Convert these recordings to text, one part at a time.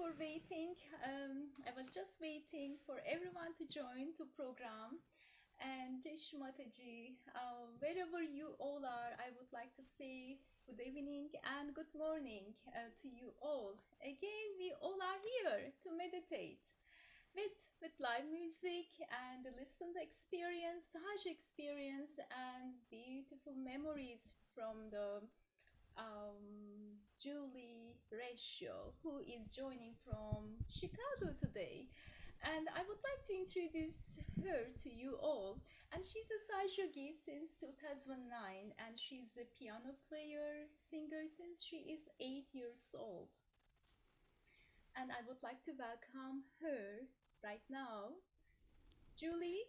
for waiting. I was just waiting for everyone to join the program. And Shmataji, wherever you all are, I would like to say good evening and good morning to you all. Again, we all are here to meditate with live music and listen the experience, Sahaja experience, and beautiful memories from the Julie Ratio, who is joining from Chicago today. And I would like to introduce her to you all. And she's a Sajogi since 2009, and she's a piano player, singer since she is 8 years old. And I would like to welcome her right now. Julie,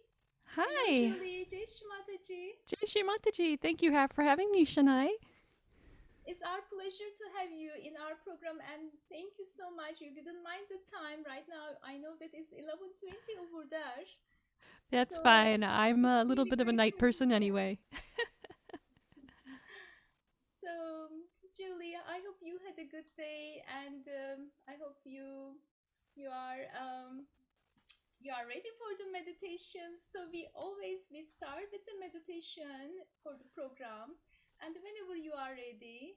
hello Hi, Julie, Jai Shri Mataji. Jai Shri Mataji. Thank you for having me, Shania. It's our pleasure to have you in our program, and thank you so much. You didn't mind the time right now. I know that it's 11:20 over there. That's So fine. I'm it's a little really bit of a great night for you. person Yeah. anyway. So, Julia, I hope you had a good day, and I hope you are you are ready for the meditation. So we start with the meditation for the program, and whenever you are ready,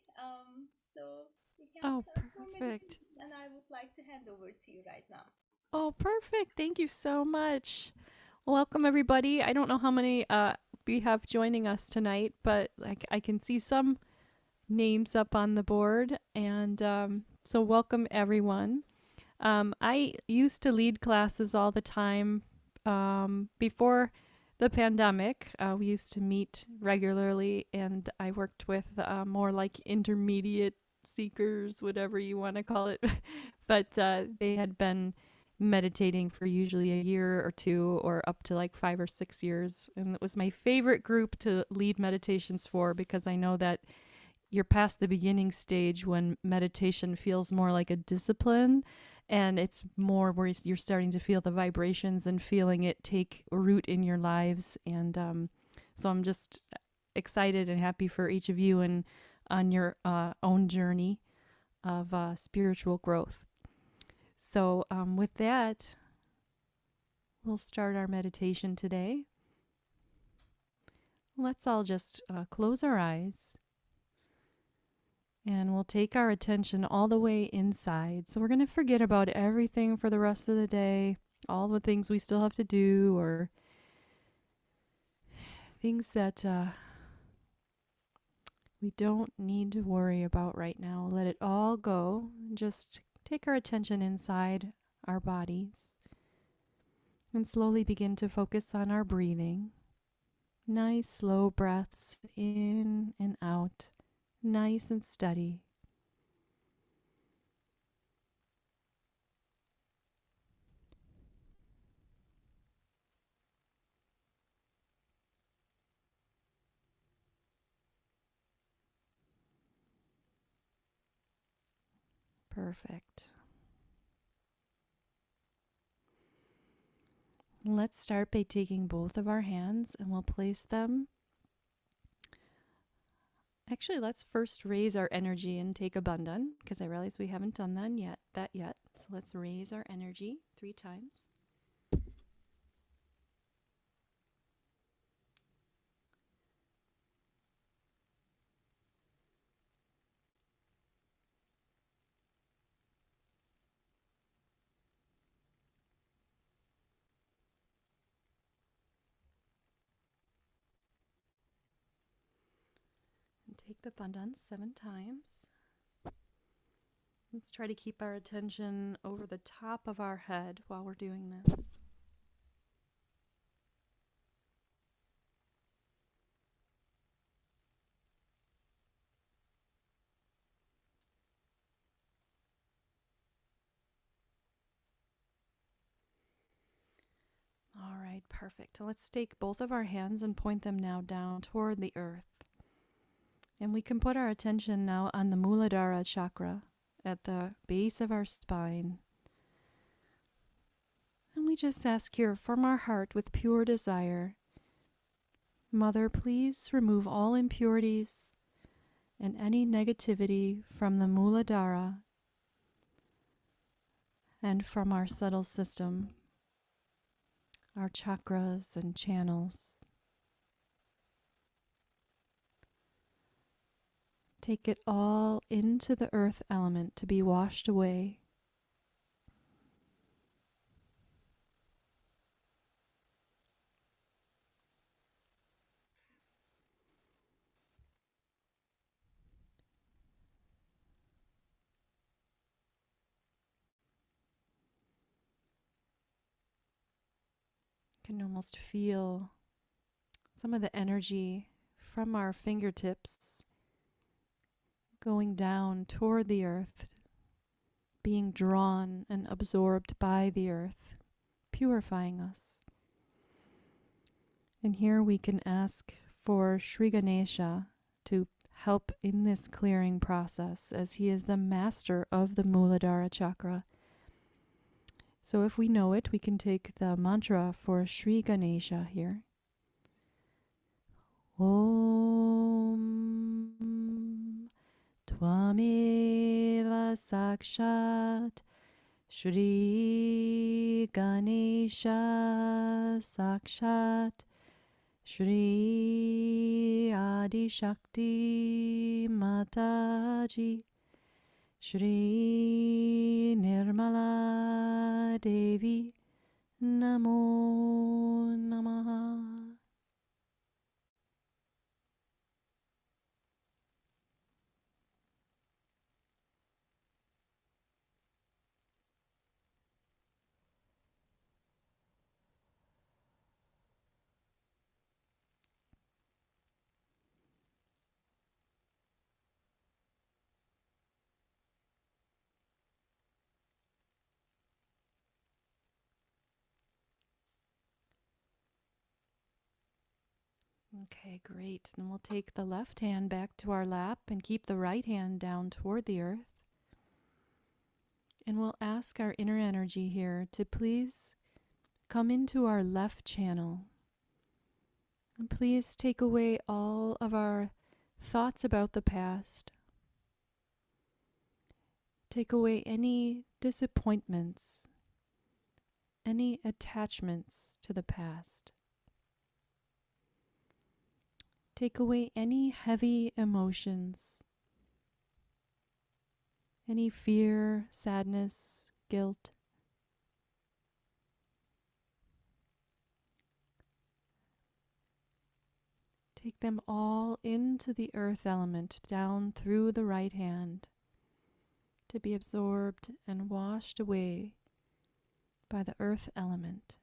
so we can Oh, start for perfect. meditation. And I would like to hand over to you right now. Oh, perfect. Thank you so much. Welcome, everybody. I don't know how many we have joining us tonight, but like I can see some names up on the board, and so welcome everyone. I used to lead classes all the time before the pandemic. We used to meet regularly, and I worked with more like intermediate seekers, whatever you want to call it. But they had been meditating for usually a year or two, or up to like 5 or 6 years. And it was my favorite group to lead meditations for because I know that you're past the beginning stage when meditation feels more like a discipline, and it's more where you're starting to feel the vibrations and feeling it take root in your lives. And so I'm just excited and happy for each of you and on your own journey of spiritual growth. So with that, we'll start our meditation today. Let's all just close our eyes, and we'll take our attention all the way inside. So we're going to forget about everything for the rest of the day, all the things we still have to do, or things that we don't need to worry about right now. Let it all go. Just take our attention inside our bodies and slowly begin to focus on our breathing. Nice, slow breaths in and out, nice and steady. Perfect. Let's start by taking both of our hands and we'll place them. Actually, let's first raise our energy and take a bandhan because I realize we haven't done that yet. So let's raise our energy 3 times. And take the bandhan 7 times. Let's try to keep our attention over the top of our head while we're doing this. All right, perfect. Let's take both of our hands and point them now down toward the earth. And we can put our attention now on the Muladhara chakra at the base of our spine. And we just ask here from our heart with pure desire, Mother, please remove all impurities and any negativity from the Muladhara and from our subtle system, our chakras and channels. Take it all into the earth element to be washed away. You can almost feel some of the energy from our fingertips going down toward the earth, being drawn and absorbed by the earth, purifying us. And here we can ask for Sri Ganesha to help in this clearing process, as he is the master of the Muladhara chakra. So if we know it, we can take the mantra for Sri Ganesha here. Om Tvameva Sakshat Shri Ganesha Sakshat Shri Adi Shakti Mataji Shri Nirmala Devi Namo Namaha. Okay, great. And we'll take the left hand back to our lap and keep the right hand down toward the earth. And we'll ask our inner energy here to please come into our left channel. And please take away all of our thoughts about the past. Take away any disappointments, any attachments to the past. Take away any heavy emotions, any fear, sadness, guilt. Take them all into the earth element, down through the right hand, to be absorbed and washed away by the earth element.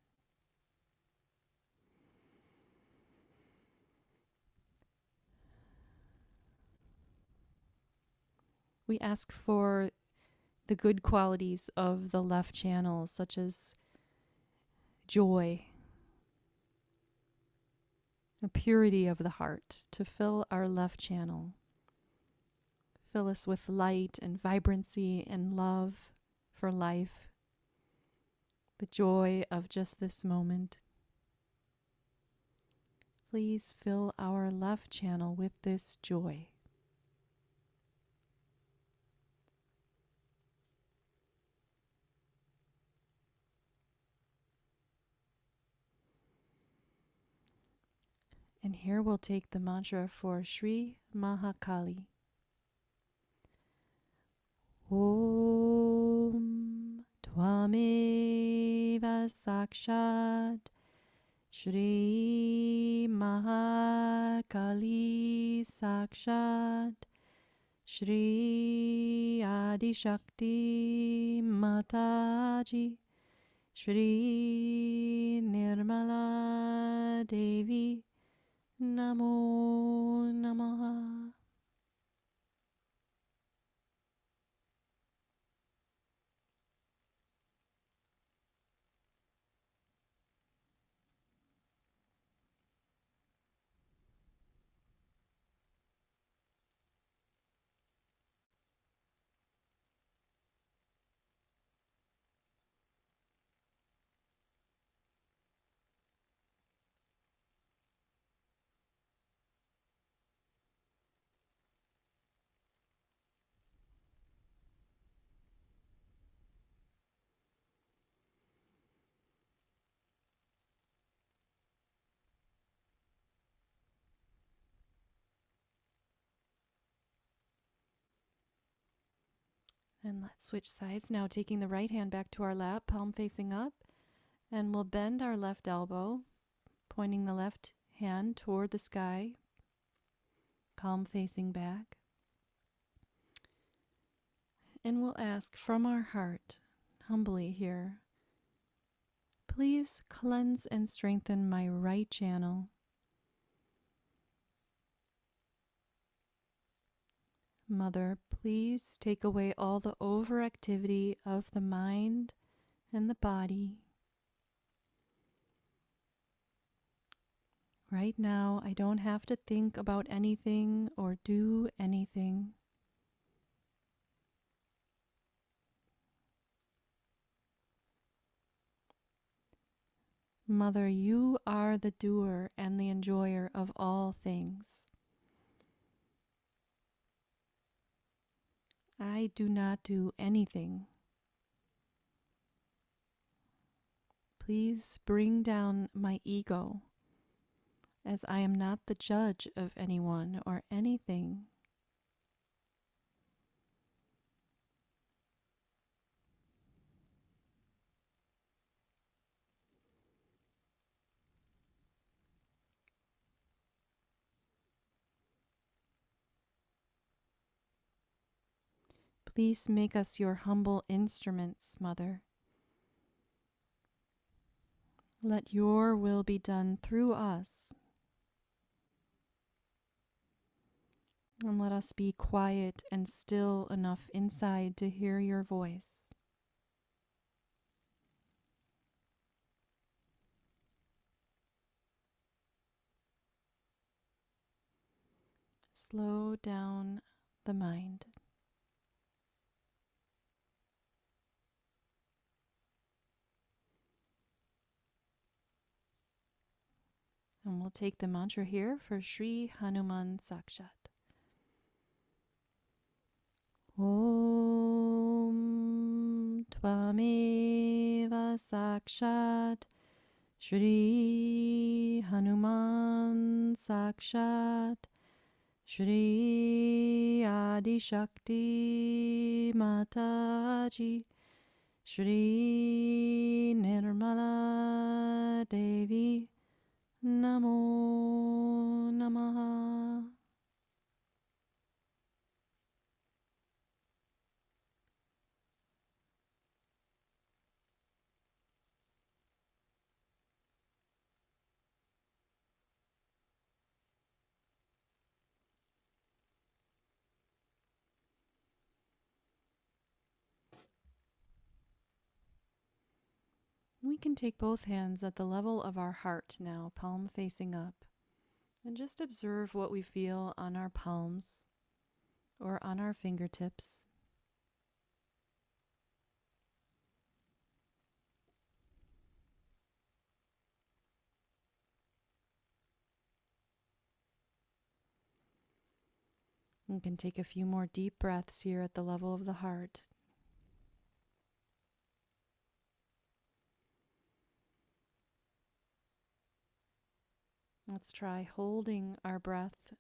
We ask for the good qualities of the left channel, such as joy, the purity of the heart, to fill our left channel. Fill us with light and vibrancy and love for life, the joy of just this moment. Please fill our left channel with this joy. And here we'll take the mantra for Sri Mahakali. Om Tvameva Sakshat Shri Mahakali Sakshat Shri Adi Shakti Mataji Shri Nirmala Devi Namo Namaha. And let's switch sides now, taking the right hand back to our lap, palm facing up. And we'll bend our left elbow, pointing the left hand toward the sky, palm facing back. And we'll ask from our heart, humbly here, please cleanse and strengthen my right channel. Mother, please take away all the overactivity of the mind and the body. Right now, I don't have to think about anything or do anything. Mother, you are the doer and the enjoyer of all things. I do not do anything. Please bring down my ego, as I am not the judge of anyone or anything. Please make us your humble instruments, Mother. Let your will be done through us. And let us be quiet and still enough inside to hear your voice. Slow down the mind. And we'll take the mantra here for Sri Hanuman Sakshat. Om Tvameva Sakshat Shri Hanuman Sakshat Shri Adi Shakti Mataji Shri Nirmala Devi Namo Namaha. We can take both hands at the level of our heart now, palm facing up, and just observe what we feel on our palms or on our fingertips. We can take a few more deep breaths here at the level of the heart. Let's try holding our breath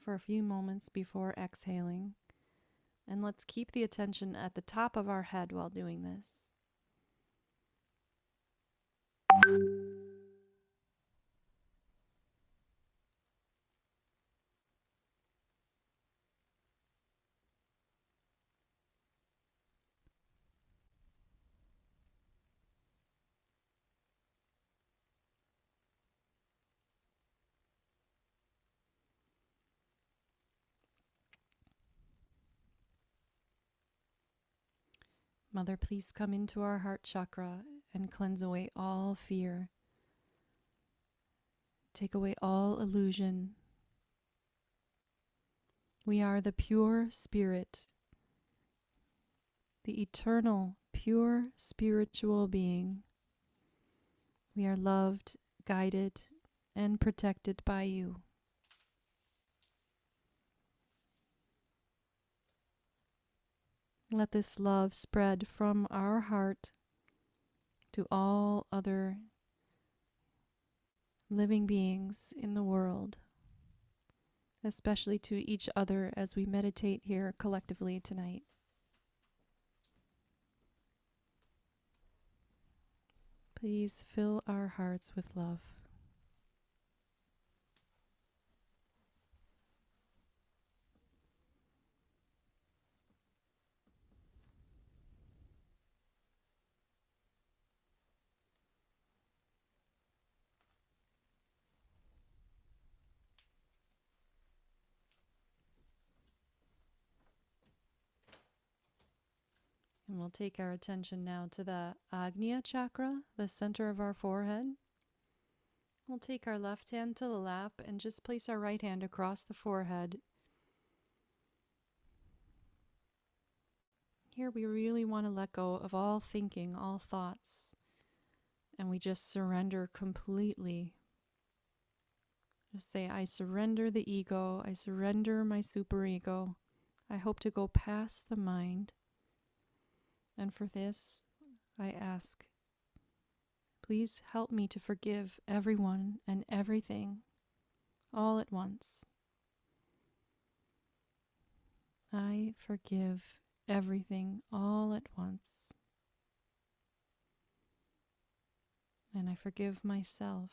for a few moments before exhaling. And let's keep the attention at the top of our head while doing this. Mother, please come into our heart chakra and cleanse away all fear. Take away all illusion. We are the pure spirit, the eternal, pure spiritual being. We are loved, guided, and protected by you. Let this love spread from our heart to all other living beings in the world. especially to each other as we meditate here collectively tonight. Please fill our hearts with love. And we'll take our attention now to the Agnia Chakra, the center of our forehead. We'll take our left hand to the lap and just place our right hand across the forehead. Here we really want to let go of all thinking, all thoughts, and we just surrender completely. Just say, I surrender the ego, I surrender my superego. I hope to go past the mind. And for this, I ask, please help me to forgive everyone and everything all at once. I forgive everything all at once. And I forgive myself.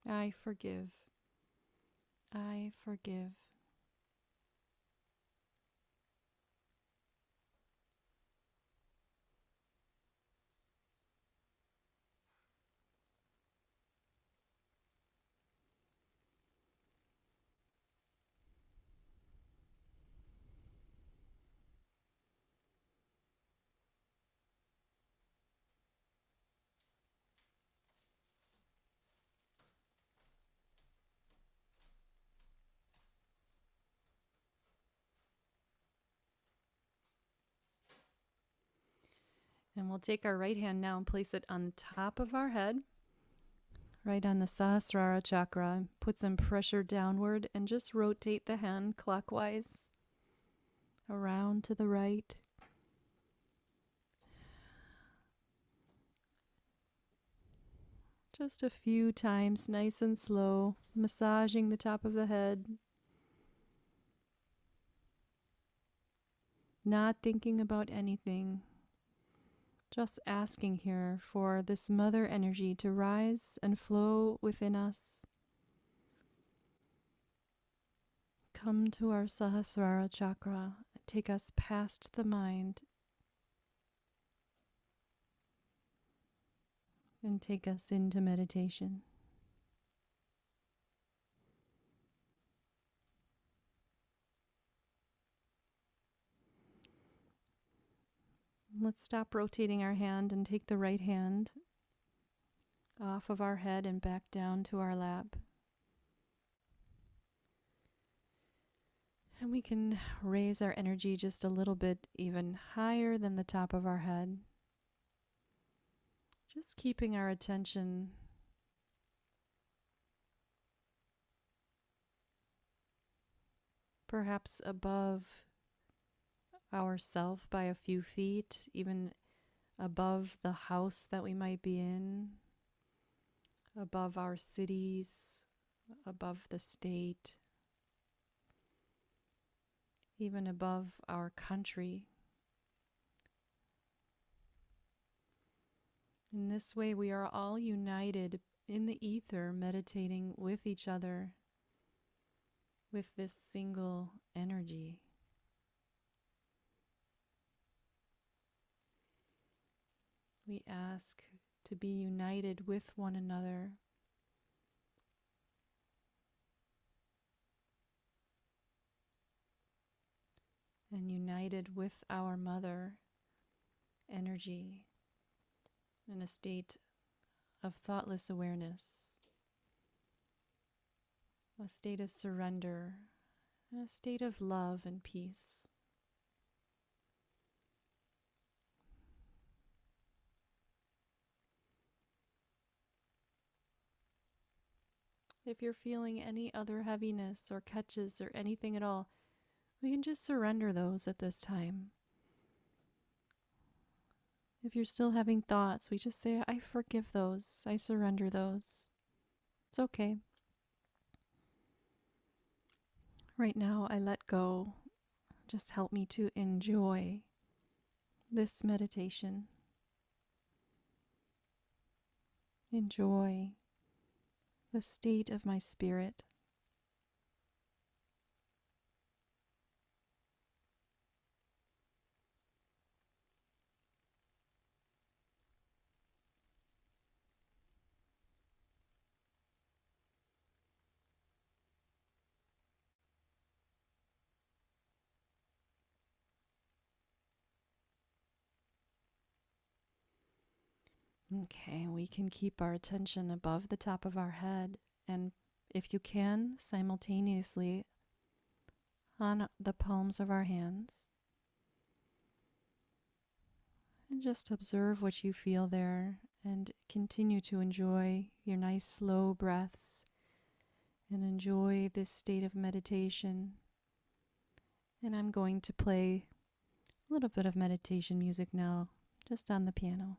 I forgive. I forgive. And we'll take our right hand now and place it on the top of our head, right on the Sahasrara chakra. Put some pressure downward and just rotate the hand clockwise around to the right. Just a few times, nice and slow, massaging the top of the head. Not thinking about anything. Just asking here for this mother energy to rise and flow within us. Come to our Sahasrara chakra and take us past the mind and take us into meditation. Let's stop rotating our hand and take the right hand off of our head and back down to our lap. And we can raise our energy just a little bit even higher than the top of our head. Just keeping our attention perhaps above ourself by a few feet, even above the house that we might be in, above our cities, above the state, even above our country. In this way, we are all united in the ether, meditating with each other, with this single energy. We ask to be united with one another. And united with our mother energy in a state of thoughtless awareness, a state of surrender, a state of love and peace. if you're feeling any other heaviness or catches or anything at all, we can just surrender those at this time. If you're still having thoughts, we just say, I forgive those. I surrender those. It's okay. Right now, I let go. Just help me to enjoy this meditation. Enjoy the state of my spirit. Okay, we can keep our attention above the top of our head, and if you can, simultaneously on the palms of our hands. And just observe what you feel there and continue to enjoy your nice slow breaths and enjoy this state of meditation. And I'm going to play a little bit of meditation music now, just on the piano.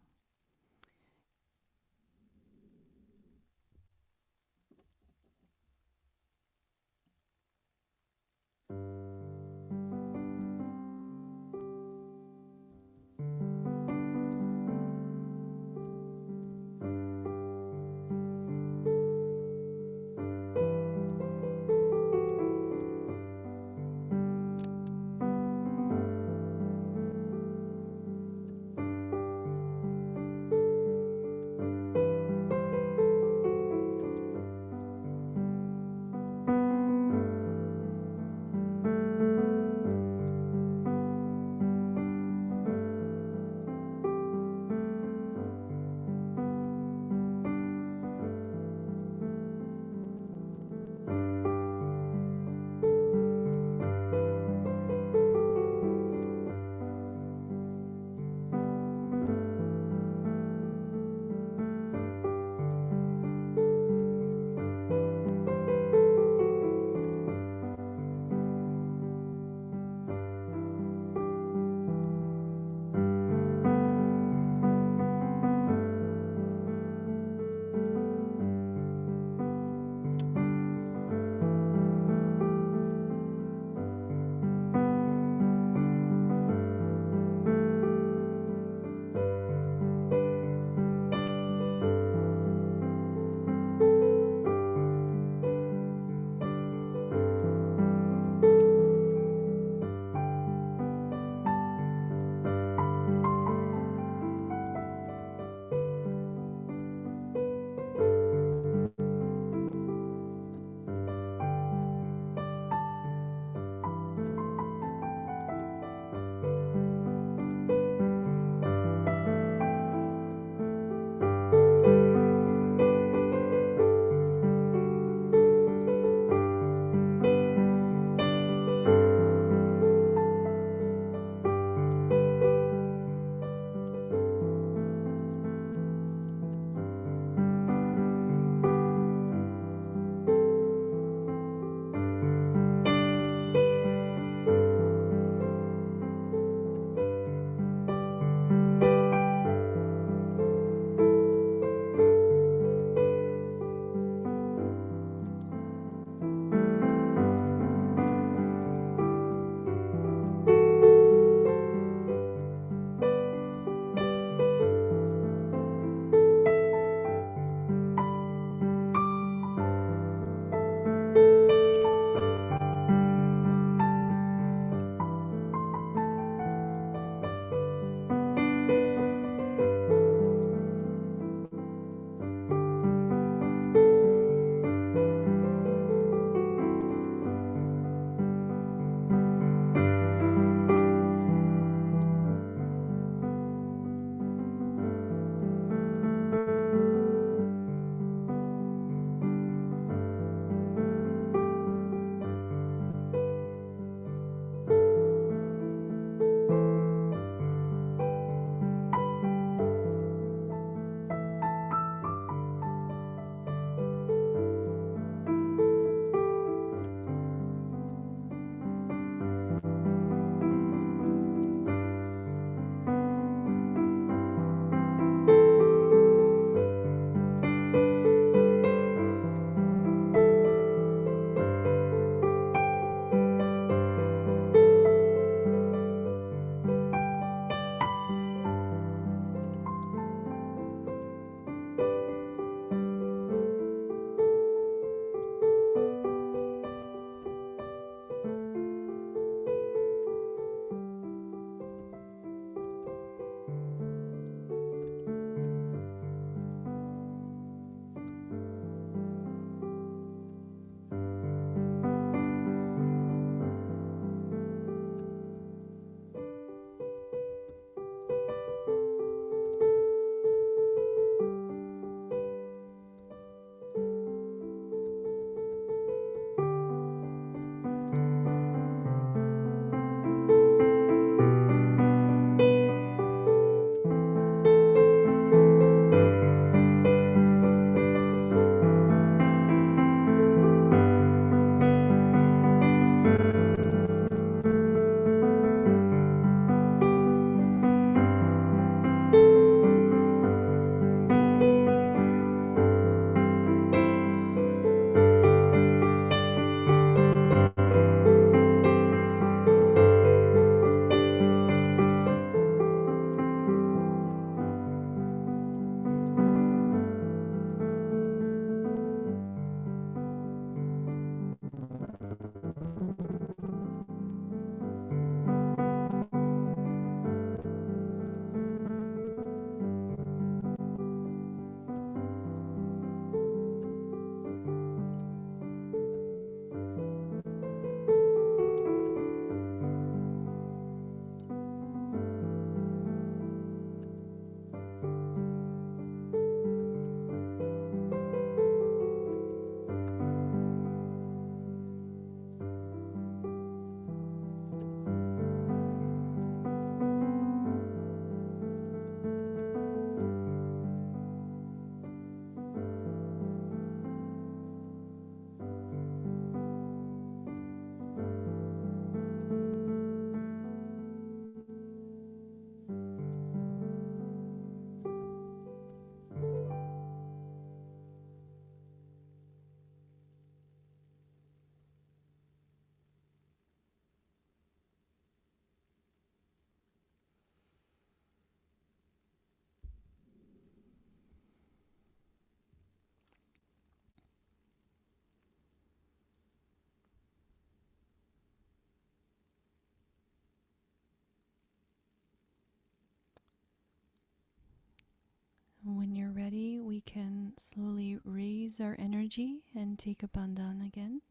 are ready, we can slowly raise our energy and take a bandhan again.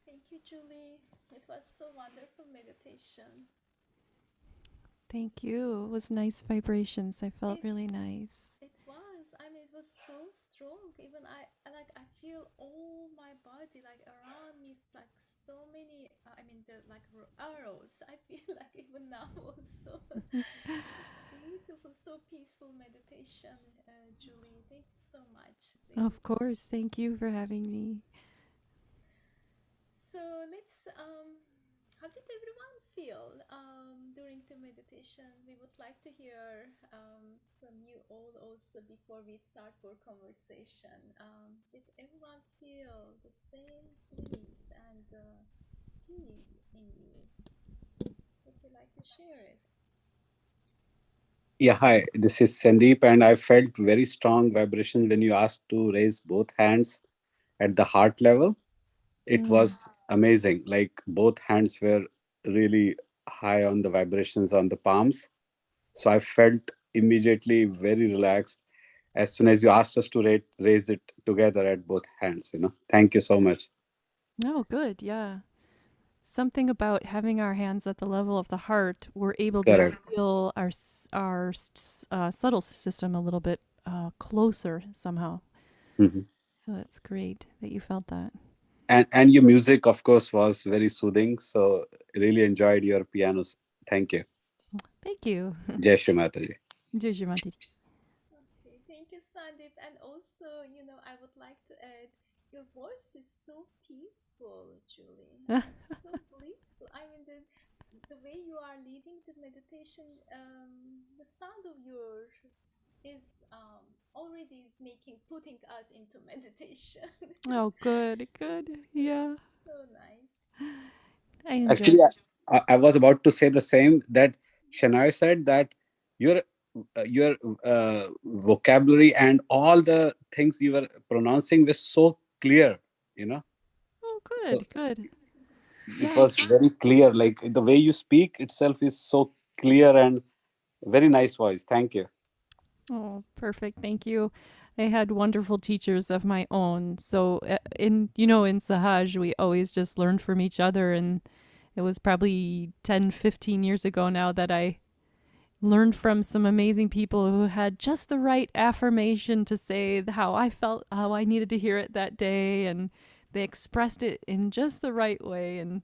Thank you, Julie. It was so wonderful meditation. Thank you. It was nice vibrations. I felt It really nice. it was. I mean, it was so strong. Even I feel all my body like around me. It's like so many. I mean, the like arrows. I feel like even now also. It's beautiful, so peaceful meditation, Julie. Thank you so much, really. Of course. Thank you for having me. So let's how did everyone feel during the meditation? We would like to hear from you all also before we start our conversation. Did everyone feel the same peace and peace in you? Would you like to share it? Yeah, hi, this is Sandeep, and I felt very strong vibration when you asked to raise both hands at the heart level. It Mm. was amazing. Like both hands were really high on the vibrations on the palms. So I felt immediately very relaxed as soon as you asked us to raise it together at both hands. Thank you so much. Oh, good. Yeah. Something about having our hands at the level of the heart, we're able to Correct. feel our subtle system a little bit closer somehow. Mhm. So it's great that you felt that. And your music, of course, was very soothing. So really enjoyed your pianos. Thank you. Thank you. Jai Shri Mataji. Jai Shri Mataji. Okay, thank you, Sandeep. And also, I would like to add, your voice is so peaceful, Julie. I mean, so blissful. I mean, the way you are leading the meditation, the sound of yours is already is putting us into meditation. Oh, good, good. So Yeah, so nice. I enjoyed Actually, I was about to say the same that Shania said that your vocabulary and all the things you were pronouncing were so clear. You know, Oh, so good, good. it Yeah. was very clear. Like the way you speak itself is so clear and very nice voice. Thank you. Oh, perfect. Thank you. I had wonderful teachers of my own. So in Sahaj, we always just learned from each other. And it was probably 10, 15 years ago now that I learned from some amazing people who had just the right affirmation to say how I felt, how I needed to hear it that day, and they expressed it in just the right way. And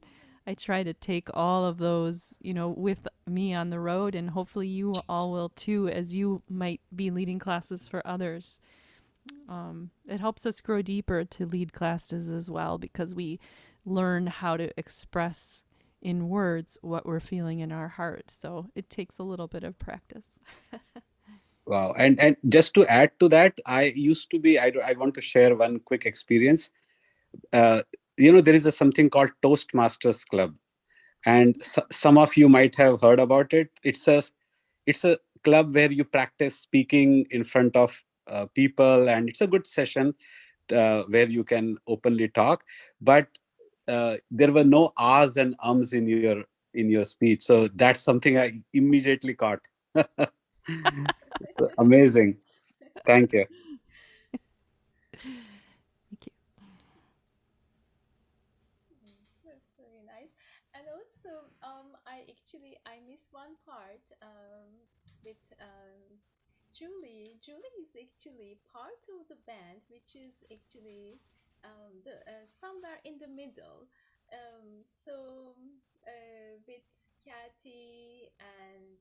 I try to take all of those, with me on the road, and hopefully you all will too, as you might be leading classes for others. It helps us grow deeper to lead classes as well, because we learn how to express in words what we're feeling in our heart. So it takes a little bit of practice. Wow. And just to add to that, I used to be. I want to share one quick experience. Uh, there is a something called Toastmasters Club, and some of you might have heard about it. It's a club where you practice speaking in front of people, and it's a good session where you can openly talk. But there were no ahs and ums in your speech, so that's something I immediately caught. Amazing. Thank you. Thank you. That's very nice. And also, I miss one part with Julie. Julie is actually part of the band, which is actually the somewhere in the middle. With Kathy and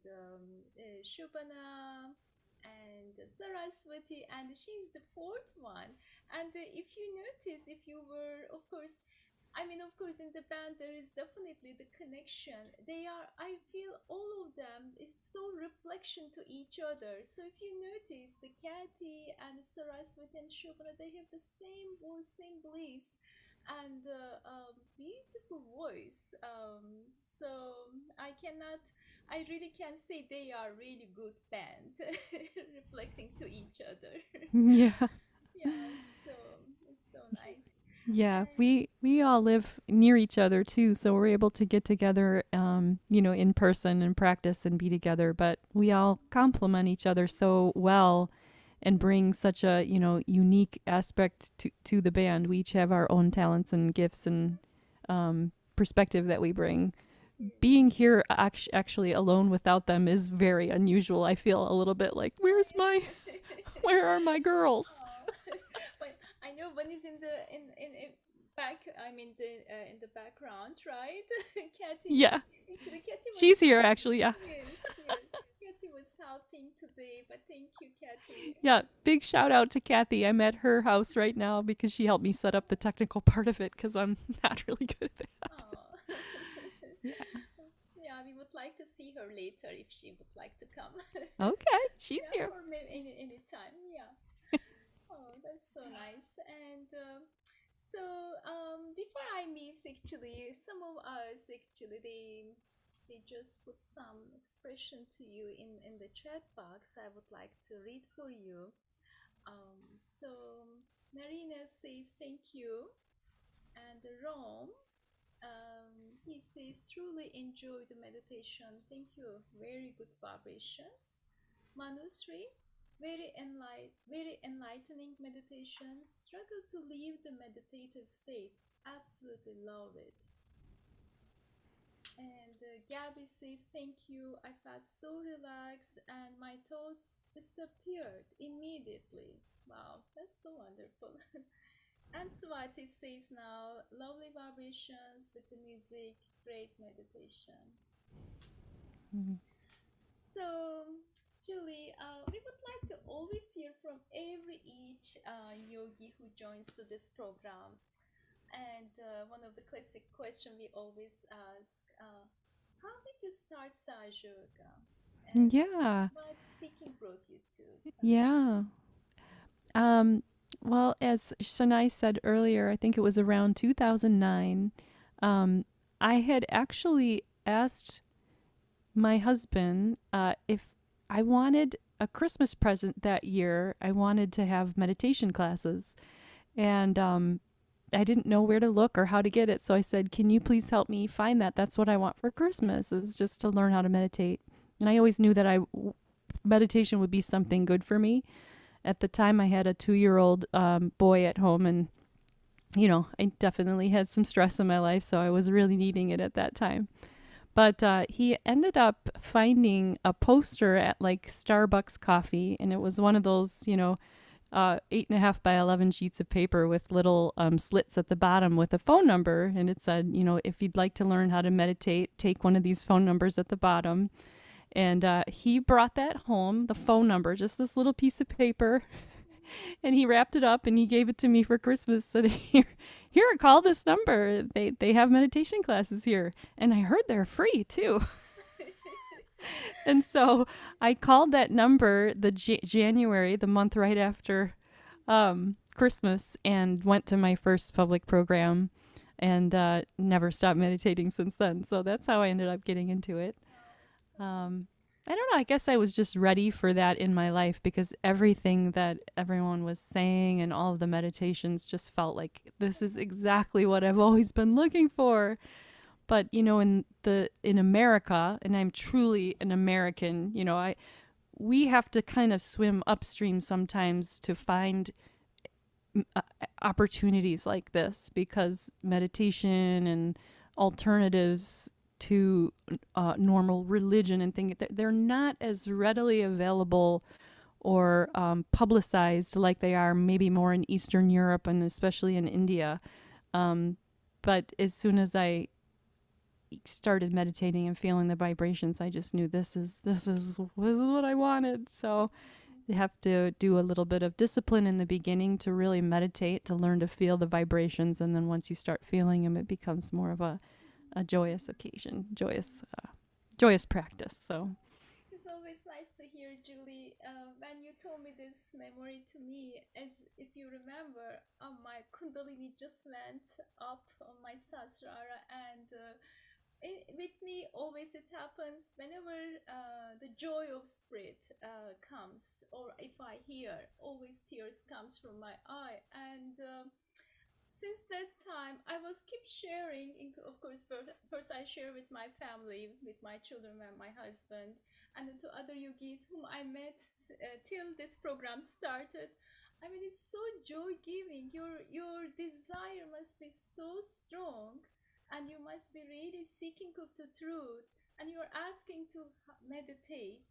Shubhana and Saraswati, and she's the fourth one. And if you notice, if you were, of course, I mean, of course, in the band, there is definitely the connection. They are, I feel all of them is so reflection to each other. So if you notice, the Kathy and Saraswati and Shobana, they have the same voice, same beliefs, and beautiful voice. I really can say they are really good band, reflecting to each other. Yeah. Yeah, so it's so nice. Yeah, And we all live near each other too, so we're able to get together, in person and practice and be together. But we all complement each other so well, and bring such a unique aspect to the band. We each have our own talents and gifts and perspective that we bring. Being here actually alone without them is very unusual. I feel a little bit like, oh yeah. where are my girls? Oh, but I know one is in the in back. I mean in the background, right? Kathy. Yeah, Actually, Kathy was she's here helping. actually. Yeah. Yes, yes. Kathy was helping today, but thank you, Kathy. Yeah, big shout out to Kathy. I'm at her house right now because she helped me set up the technical part of it because I'm not really good at that. Oh. Yeah. Yeah, we would like to see her later if she would like to come. Okay, she's Yeah, here. or maybe any time. Yeah. Oh, that's so nice. And before I miss, actually, some of us actually they just put some expression to you in the chat box. I would like to read for you. Marina says thank you, and Rome, he says truly enjoy the meditation. Thank you. Very good vibrations. Manusri, very enlightening meditation. Struggle to leave the meditative state. Absolutely love it. And Gabby says, thank you. I felt so relaxed and my thoughts disappeared immediately. Wow, that's so wonderful. And Swati says now, lovely vibrations with the music, great meditation. Mhm. So, Julie, we would like to always hear from every each yogi who joins to this program. And one of the classic questions we always ask, how did you start Sahaja Yoga? And Yeah, what seeking brought you to Sahaja? yeah. Um, well, as Shania said earlier, I think it was around 2009. Um, I had actually asked my husband if I wanted a Christmas present that year. I wanted to have meditation classes, and I didn't know where to look or how to get it. So I said, "Can you please help me find that? That's what I want for Christmas, is just to learn how to meditate." And I always knew that meditation would be something good for me. At the time, I had a 2-year-old boy at home, and I definitely had some stress in my life, so I was really needing it at that time. But he ended up finding a poster at like Starbucks coffee, and it was one of those, 8.5 by 11 sheets of paper with little slits at the bottom with a phone number. And it said, if you'd like to learn how to meditate, take one of these phone numbers at the bottom. And he brought that home, the phone number, just this little piece of paper, and he wrapped it up and he gave it to me for Christmas. Said, here, call this number. They have meditation classes here, and I heard they're free too. And so I called that number the January, the month right after Christmas, and went to my first public program, and never stopped meditating since then. So that's how I ended up getting into it. I don't know. I guess I was just ready for that in my life because everything that everyone was saying and all of the meditations just felt like this is exactly what I've always been looking for. But in America, and I'm truly an American, we have to kind of swim upstream sometimes to find opportunities like this, because meditation and alternatives to normal religion and things, they're not as readily available or publicized like they are maybe more in Eastern Europe and especially in India. But But as soon as I started meditating and feeling the vibrations, I just knew this is what I wanted. So you have to do a little bit of discipline in the beginning to really meditate, to learn to feel the vibrations, and then once you start feeling them, it becomes more of a joyous occasion, joyous practice. So It's always nice to hear, Julie. When you told me this memory to me, as if you remember, my Kundalini just went up on my Sahasrara, and with me, always it happens whenever the joy of spirit comes, or if I hear, always tears comes from my eye, and since that time I was keep sharing. Of course, first I share with my family, with my children and my husband, and then to other yogis whom I met till this program started. I mean, it's so joy giving. Your desire must be so strong, and you must be really seeking of the truth, and you're asking to meditate,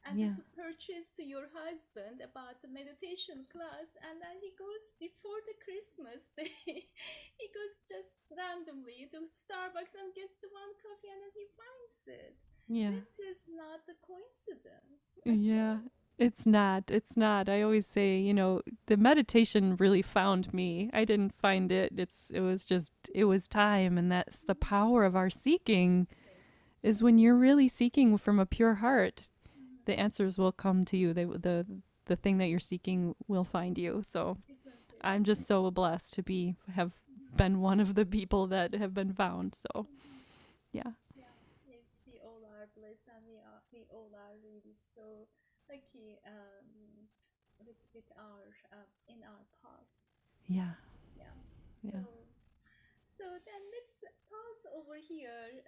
and yeah, to purchase to your husband about the meditation class, and then he goes before the Christmas day. He goes just randomly to Starbucks and gets the one coffee, and then he finds it. yeah, This is not a coincidence at yeah. all. It's not. It's not. I always say, the meditation really found me. I didn't find it. It was time, and that's the power of our seeking. Yes. Is when you're really seeking from a pure heart, Mhm. the answers will come to you. The thing that you're seeking will find you. So Isn't it? I'm just so blessed to have been one of the people that have been found. So Mhm. yeah, Yeah, yes, we all are blessed, and we all are really so lucky, with our in our path. yeah, Yeah. yeah. So then let's pause over here,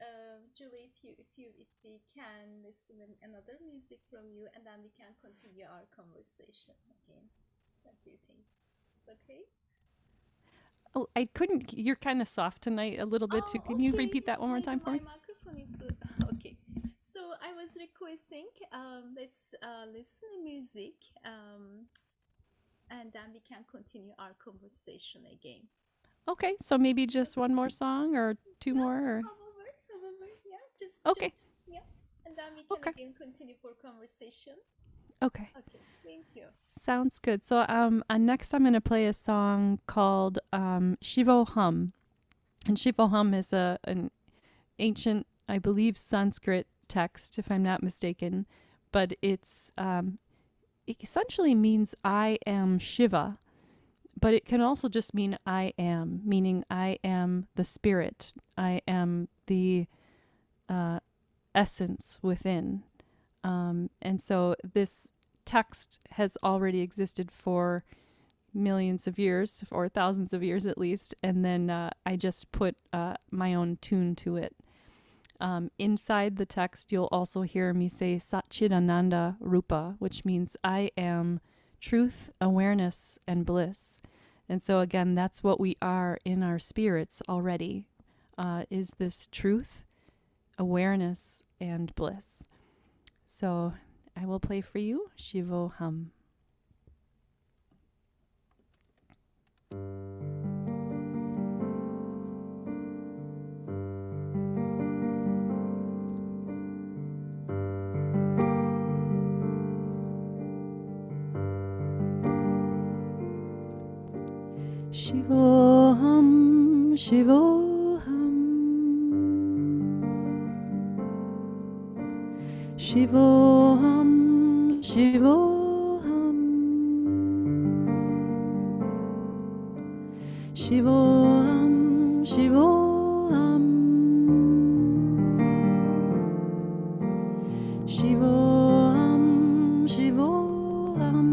Julie, if we can listen to another music from you, and then we can continue our conversation again. What do you think? It's okay? Oh, I couldn't. You're kind of soft tonight, a little bit too. Oh, Can you okay. repeat that one more Maybe time for my me? microphone is good. Okay. So I was requesting, let's listen to music, and then we can continue our conversation again. Okay, so maybe Is it just okay? one more song or two Yeah. more. Or However, yeah. okay, Just yeah. And then we can okay, again continue for conversation. okay. Okay. Thank you. Sounds good. So next I'm gonna play a song called Shivoham, and Shivoham is an ancient, I believe, Sanskrit text, if I'm not mistaken, but it essentially means I am Shiva, but it can also just mean I am, meaning I am the spirit, I am the uh, essence within. And so this text has already existed for millions of years, or thousands of years at least, and then I just put my own tune to it. Inside the text, you'll also hear me say Satchidananda Rupa, which means I am truth, awareness, and bliss. And so again, that's what we are in our spirits already, is this truth, awareness, and bliss. So I will play for you Shivoham. Shivoham, Shivoham, Shivoham, Shivoham, Shivoham, Shivoham, Shivoham, Shivoham,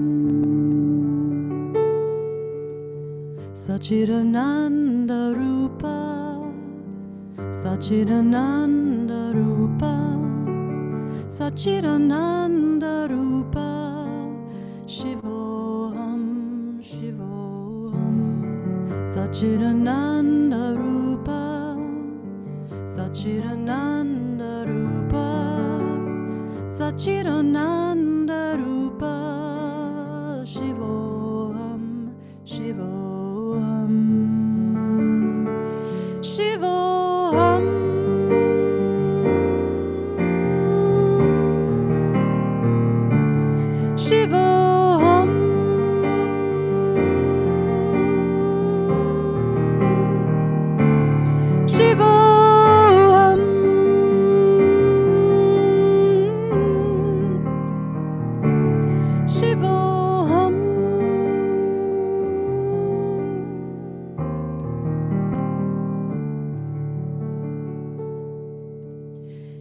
Satchidananda Rupa, Satchidananda Rupa, Satchidananda Rupa, Shivoham, Shivoham, Satchidananda Rupa, Satchidananda Rupa, Satchidananda Rupa, Shivoham, Shivoham, Shivoham. Shivoham. Shivoham. Shivoham.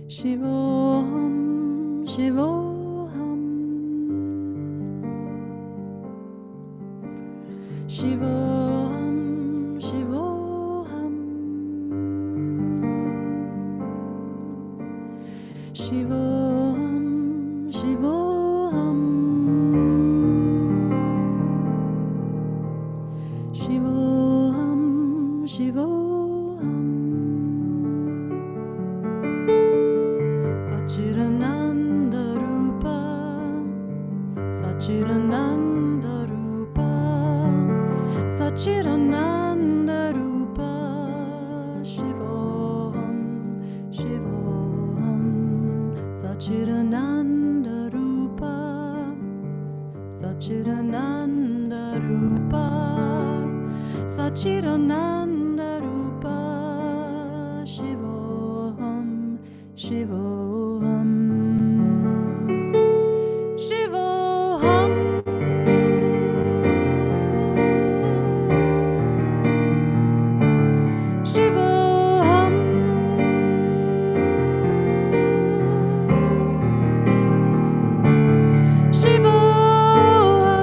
Shivoham, Shivoham, Shivoham, Shivoham, Shivoham, Shivoham, Shivoham, Shivoham. Sachidananda Rupa, Sachidananda Rupa, Sachidananda Rupa, Shivoham, Shivoham, Sachidananda Rupa, Sachidananda Rupa, Sachidananda Rupa, Shivoham, Shivoham, Shivoham, Shivoham, Shivoham,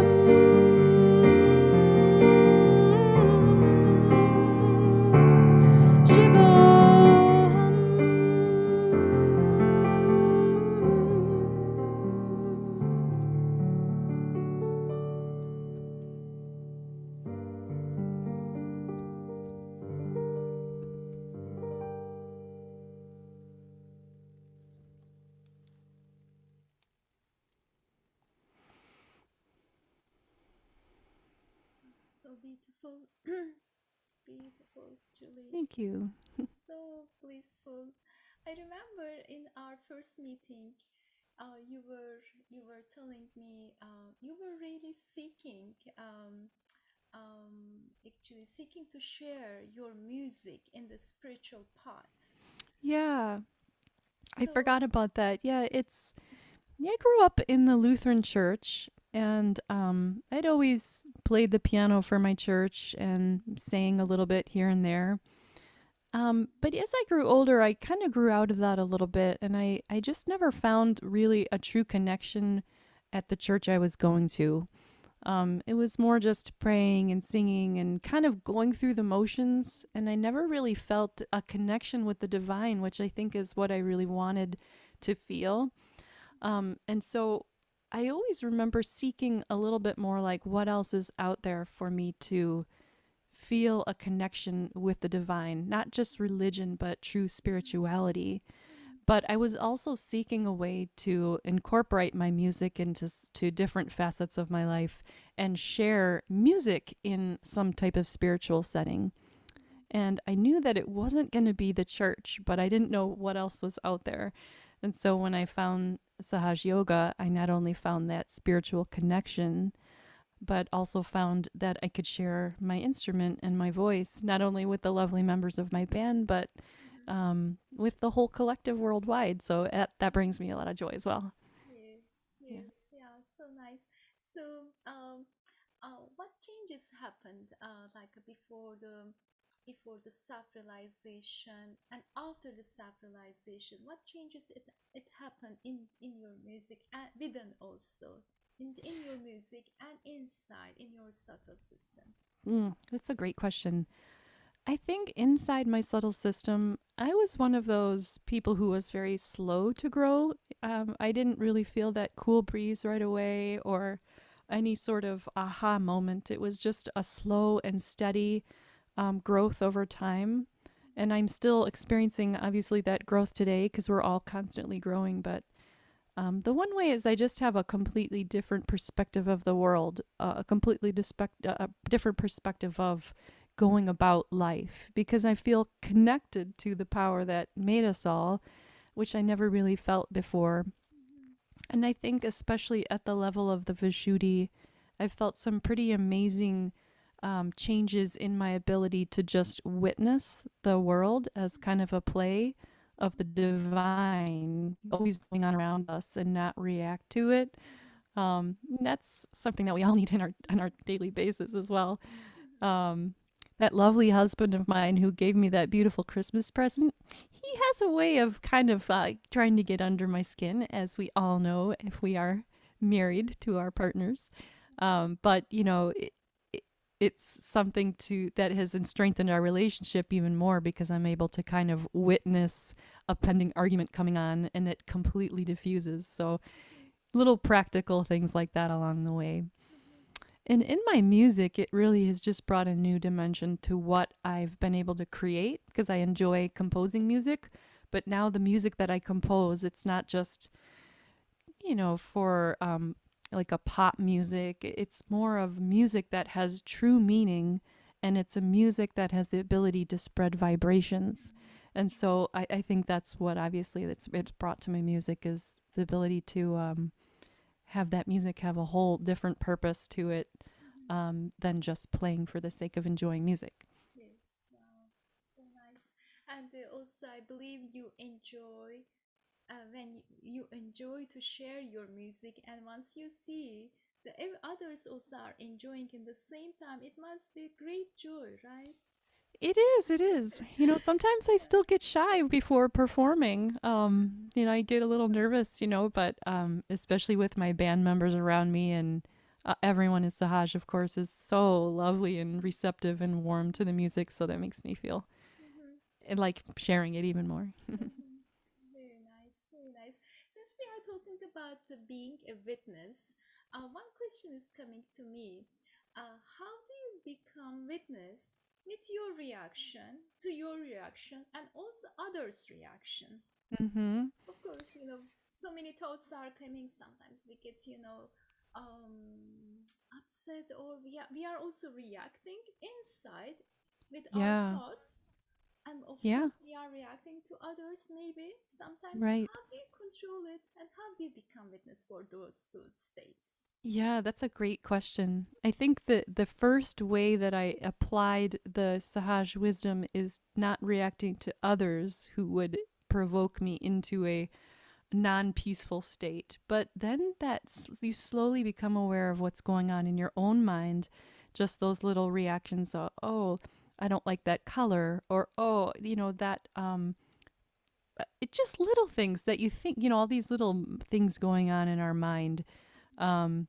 So beautiful. Beautiful, Julie. Thank you. So blissful. I remember in our first meeting, you were telling me you were really actually seeking to share your music in the spiritual path. Yeah, I So, forgot about that. Yeah, I grew up in the Lutheran church, and I'd always played the piano for my church and sang a little bit here and there. But as I grew older, I kind of grew out of that a little bit, and I just never found really a true connection at the church I was going to. It was more just praying and singing and kind of going through the motions, and I never really felt a connection with the divine, which I think is what I really wanted to feel. And so I always remember seeking a little bit more like what else is out there for me to feel a connection with the divine, not just religion, but true spirituality. But I was also seeking a way to incorporate my music into to different facets of my life and share music in some type of spiritual setting. And I knew that it wasn't going to be the church, but I didn't know what else was out there. And so when I found Sahaja Yoga, I not only found that spiritual connection, but also found that I could share my instrument and my voice, not only with the lovely members of my band, but with the whole collective worldwide. So that brings me a lot of joy as well. yes, Yeah. yes, yeah, so nice. So, what changes happened, like before the self-realization and after the self-realization? What changes it happened in your music and within also in your music and inside in your subtle system? That's a great question. I think inside my subtle system, I was one of those people who was very slow to grow. I didn't really feel that cool breeze right away or any sort of aha moment. It was just a slow and steady growth over time. And I'm still experiencing, obviously, that growth today because we're all constantly growing. But the one way is I just have a completely different perspective of the world, a completely different perspective of going about life, because I feel connected to the power that made us all, which I never really felt before. And I think, especially at the level of the Vishuddhi, I've felt some pretty amazing changes in my ability to just witness the world as kind of a play of the divine always going on around us and not react to it. That's something that we all need in our daily basis as well. Um, that lovely husband of mine who gave me that beautiful Christmas present, he has a way of kind of trying to get under my skin, as we all know if we are married to our partners. But you know, it's something that has strengthened our relationship even more, because I'm able to kind of witness a pending argument coming on and it completely diffuses. So little practical things like that along the way. And in my music, it really has just brought a new dimension to what I've been able to create, because I enjoy composing music. But now the music that I compose, it's not just, for like a pop music. It's more of music that has true meaning, and it's a music that has the ability to spread vibrations. And so I think that's what obviously it's brought to my music, is the ability to have that music have a whole different purpose to it than just playing for the sake of enjoying music. Yes, wow, so nice. And also, I believe you enjoy when you enjoy to share your music, and once you see the others also are enjoying in the same time, it must be great joy, right? It is, it is. Sometimes I Yeah. still get shy before performing. I get a little nervous, but especially with my band members around me, and everyone in Sahaja, of course, is so lovely and receptive and warm to the music. So that makes me feel Mm-hmm. like sharing it even more. Mm-hmm. Very nice, very nice. Since we are talking about being a witness, one question is coming to me. How do you become witness with your reaction to your reaction and also others' reaction? Mm-hmm. Of course, so many thoughts are coming. Sometimes we get, upset, or we are also reacting inside with our Yeah. thoughts, and of Yeah. course we are reacting to others maybe sometimes. Right. How do you control it, and how do you become witness for those two states? Yeah, that's a great question. I think that the first way that I applied the Sahaj wisdom is not reacting to others who would provoke me into a non-peaceful state. But then you slowly become aware of what's going on in your own mind, just those little reactions of, oh, I don't like that color, or oh, that it just little things that you think, all these little things going on in our mind. um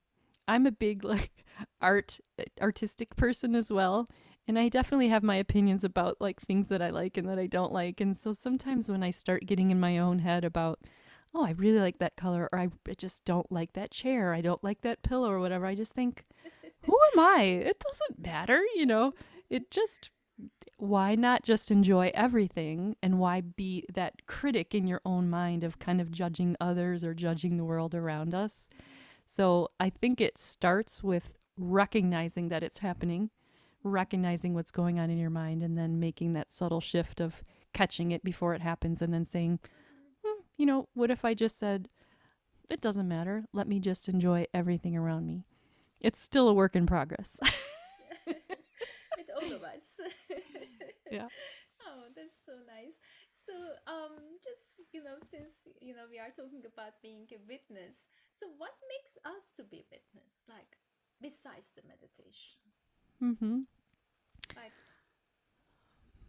I'm a big like artistic person as well, and I definitely have my opinions about like things that I like and that I don't like. And so sometimes when I start getting in my own head about, oh, I really like that color, or I just don't like that chair, I don't like that pillow or whatever, I just think, who am I? It doesn't matter, it just, why not just enjoy everything, and why be that critic in your own mind of kind of judging others or judging the world around us? So I think it starts with recognizing that it's happening, recognizing what's going on in your mind, and then making that subtle shift of catching it before it happens, and then saying, what if I just said, it doesn't matter, let me just enjoy everything around me? It's still a work in progress. Yes. With all of us. Yeah. Oh, that's so nice. So, just since we are talking about being a witness, so what makes us to be witness? Like, besides the meditation, Mm-hmm. like,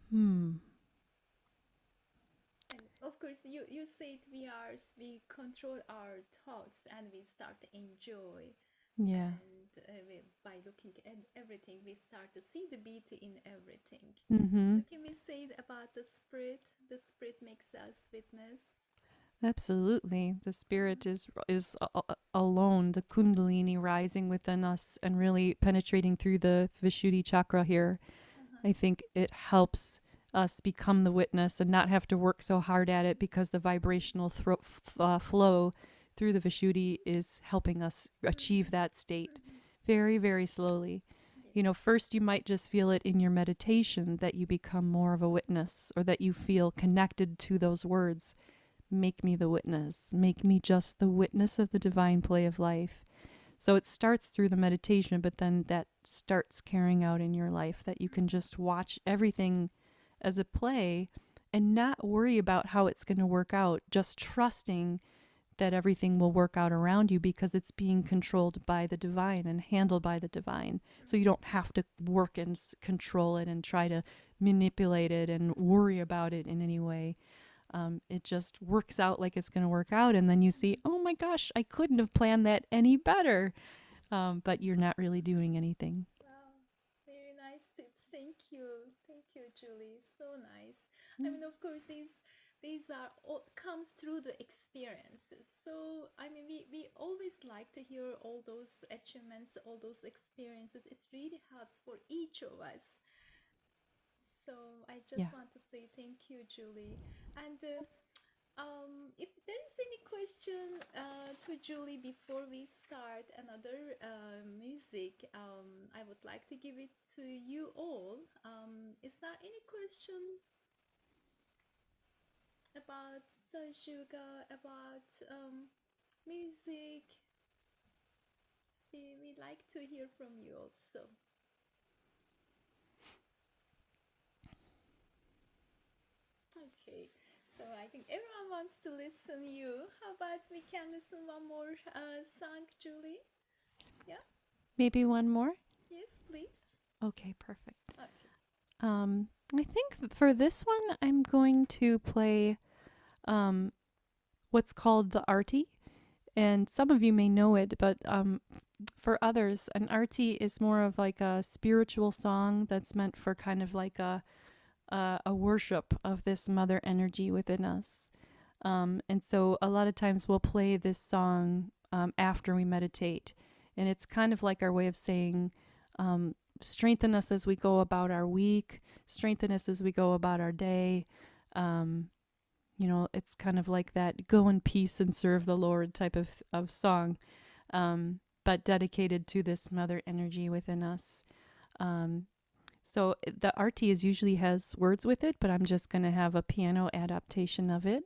Hmm. and of course, you said we control our thoughts and we start to enjoy, Yeah. and by looking at everything, we start to see the beauty in everything. Mm-hmm. So, can we say about the spirit? The spirit makes us witness. Absolutely. The Mm-hmm. spirit alone, the kundalini rising within us and really penetrating through the Vishuddhi chakra here. Uh-huh. I think it helps us become the witness and not have to work so hard at it, because the vibrational flow through the Vishuddhi is helping us Mm-hmm. achieve that state Mm-hmm. very, very slowly. You know, first you might just feel it in your meditation that you become more of a witness, or that you feel connected to those words. Make me the witness. Make me just the witness of the divine play of life. So it starts through the meditation, but then that starts carrying out in your life, that you can just watch everything as a play and not worry about how it's going to work out, just trusting that everything will work out around you because it's being controlled by the divine and handled by the divine. So you don't have to work and control it and try to manipulate it and worry about it in any way. It just works out like it's going to work out. And then you see, oh my gosh, I couldn't have planned that any better. But you're not really doing anything. Wow, very nice tips. Thank you, Julie. So nice. I mean, of course, these are all comes through the experiences. So I mean, we always like to hear all those achievements, all those experiences. It really helps for each of us. So I Yeah. just want to say thank you, Julie. And if there is any question to Julie before we start another music, I would like to give it to you all. Is there any question about Sahaja, about music? We like to hear from you also. Okay, so I think everyone wants to listen you. How about we can listen one more song, Julie? Yeah. Maybe one more? Yes, please. Okay, perfect. Okay. I think for this one, I'm going to play what's called the arti. And some of you may know it, but for others, an arti is more of like a spiritual song that's meant for kind of like a worship of this mother energy within us. And so a lot of times we'll play this song after we meditate. And it's kind of like our way of saying, strengthen us as we go about our week, strengthen us as we go about our day. You know, it's kind of like that go in peace and serve the Lord type of song, but dedicated to this mother energy within us. So the arti is usually has words with it, but I'm just going to have a piano adaptation of it.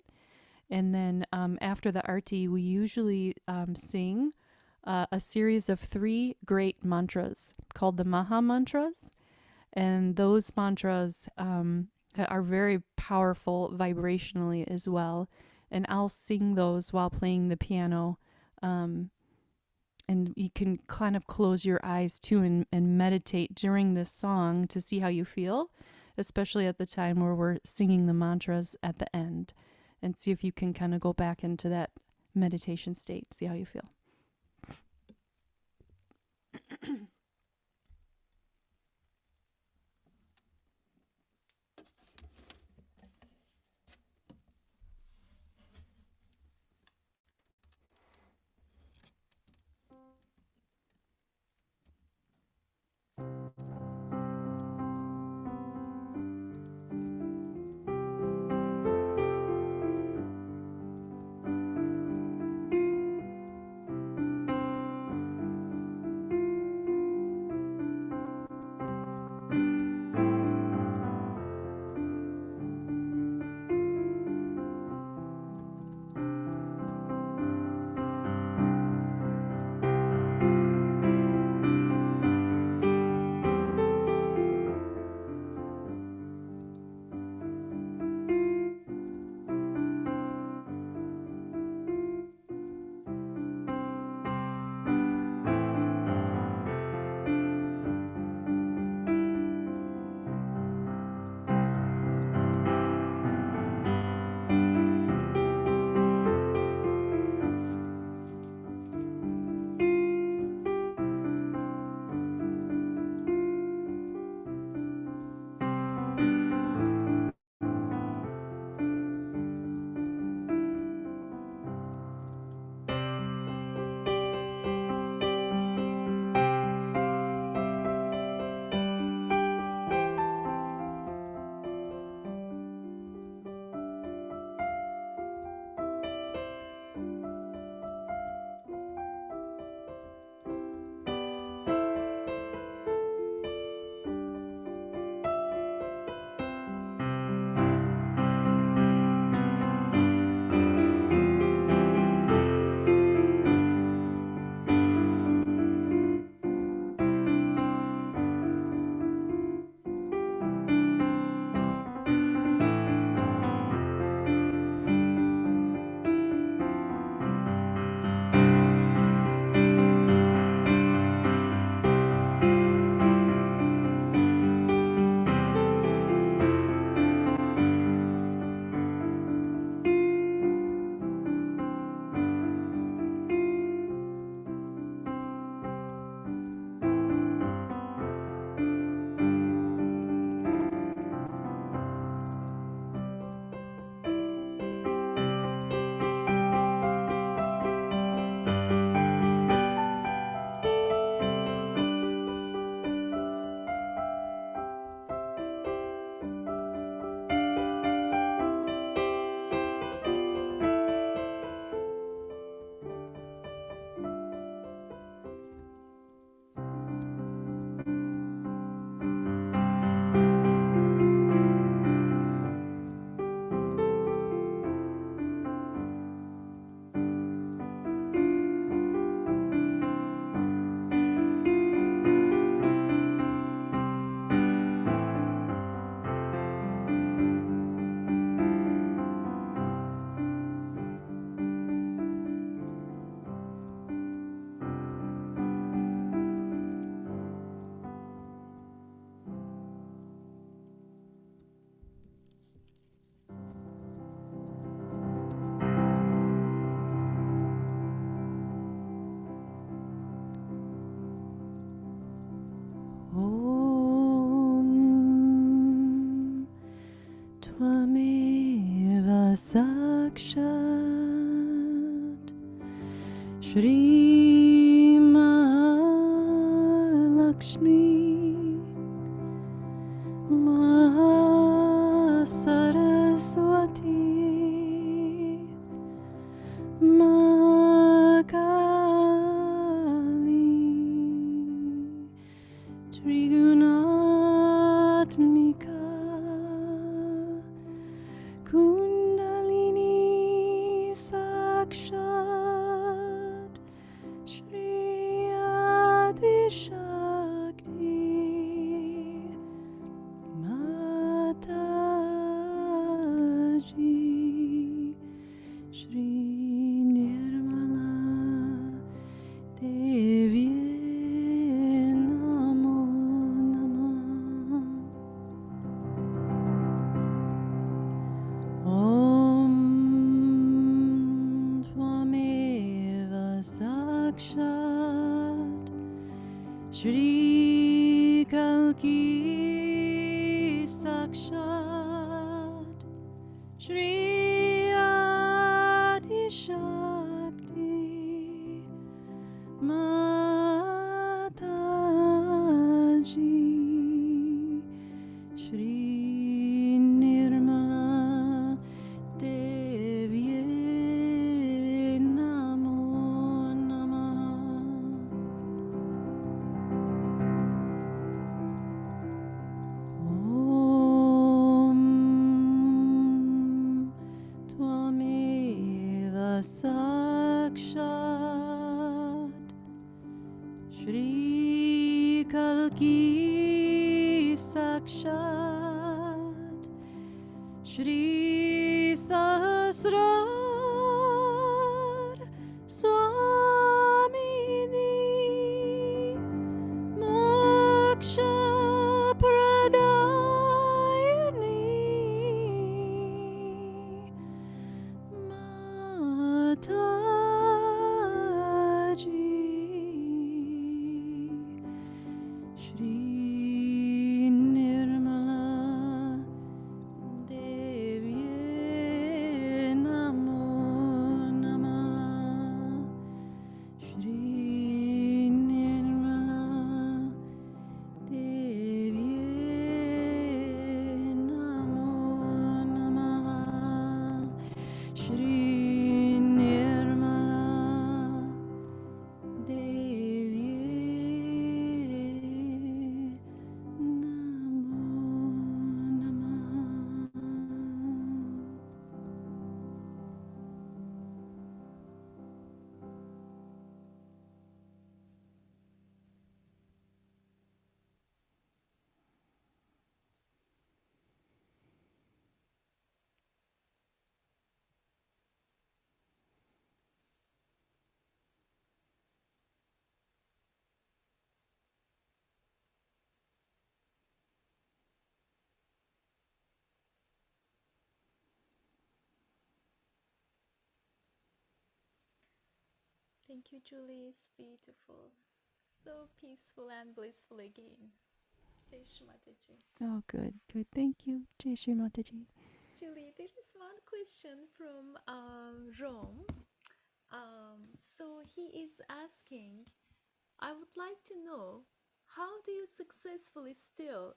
And then after the arti, we usually sing a series of 3 great mantras called the Maha Mantras. And those mantras are very powerful vibrationally as well. And I'll sing those while playing the piano. And you can kind of close your eyes too and meditate during this song to see how you feel, especially at the time where we're singing the mantras at the end, and see if you can kind of go back into that meditation state, see how you feel. Tvameva Sakshat Shri Mahalakshmi Maha Saraswati Mahakali Trigunatmika Kundalini Sakshat Shri Adi Shakti Mataji Shri Nirmala Devi Namo Namah Om Tvameva Sakshat Shri Kalki Sakshat Shri Adi Shakti Mataji Shri Nirmala Devi Namo Namah Om Tvameva Sakshat Shri Kalki Sakshat Shri Sahasrar Swamini Moksha Pradayani Mataji Shri Nirmala Devi Namo Namah Shri Nirmala Devi Namo Namah Shri Nirmala Devi Namo Namah. Thank you, Julie. It's beautiful. So peaceful and blissful again. Jai Shri Mataji. Oh, good, good. Thank you, Jai Shri Mataji. Julie, there is one question from Rome. So he is asking, I would like to know, how do you successfully still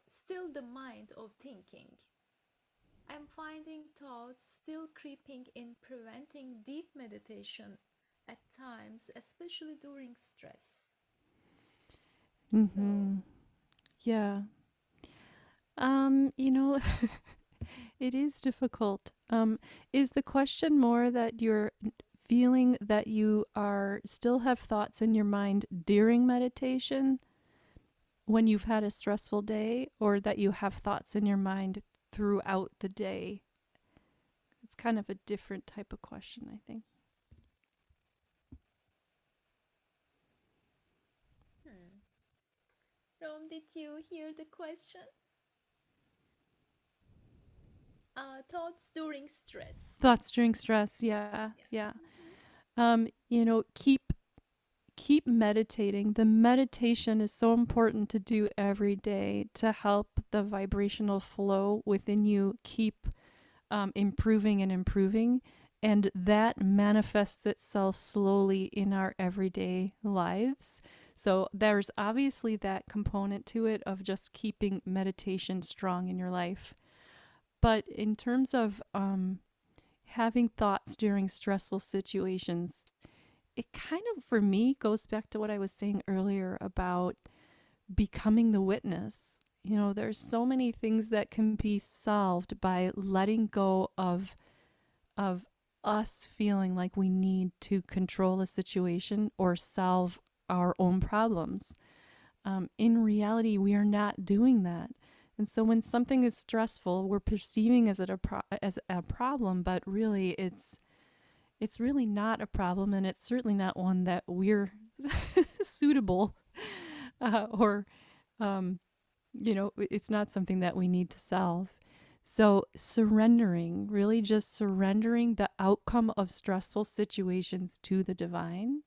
the mind of thinking? I'm finding thoughts still creeping in, preventing deep meditation at times, especially during stress. So, Yeah. You know, it is difficult. Is the question more that you're feeling that you are still have thoughts in your mind during meditation when you've had a stressful day, or that you have thoughts in your mind throughout the day? It's kind of a different type of question, I think. Rom, did you hear the question? Thoughts during stress. Thoughts during stress, Yes, yeah, yeah. yeah. You know, keep meditating. The meditation is so important to do every day to help the vibrational flow within you keep improving and improving. And that manifests itself slowly in our everyday lives. So there's obviously that component to it of just keeping meditation strong in your life. But in terms of having thoughts during stressful situations, it kind of, for me, goes back to what I was saying earlier about becoming the witness. You know, there's so many things that can be solved by letting go of us feeling like we need to control a situation or solve our own problems. In reality, we are not doing that. And so when something is stressful, we're perceiving as as a problem, but really it's really not a problem, and it's certainly not one that we're suitable or it's not something that we need to solve. So surrendering, really just surrendering the outcome of stressful situations to the divine,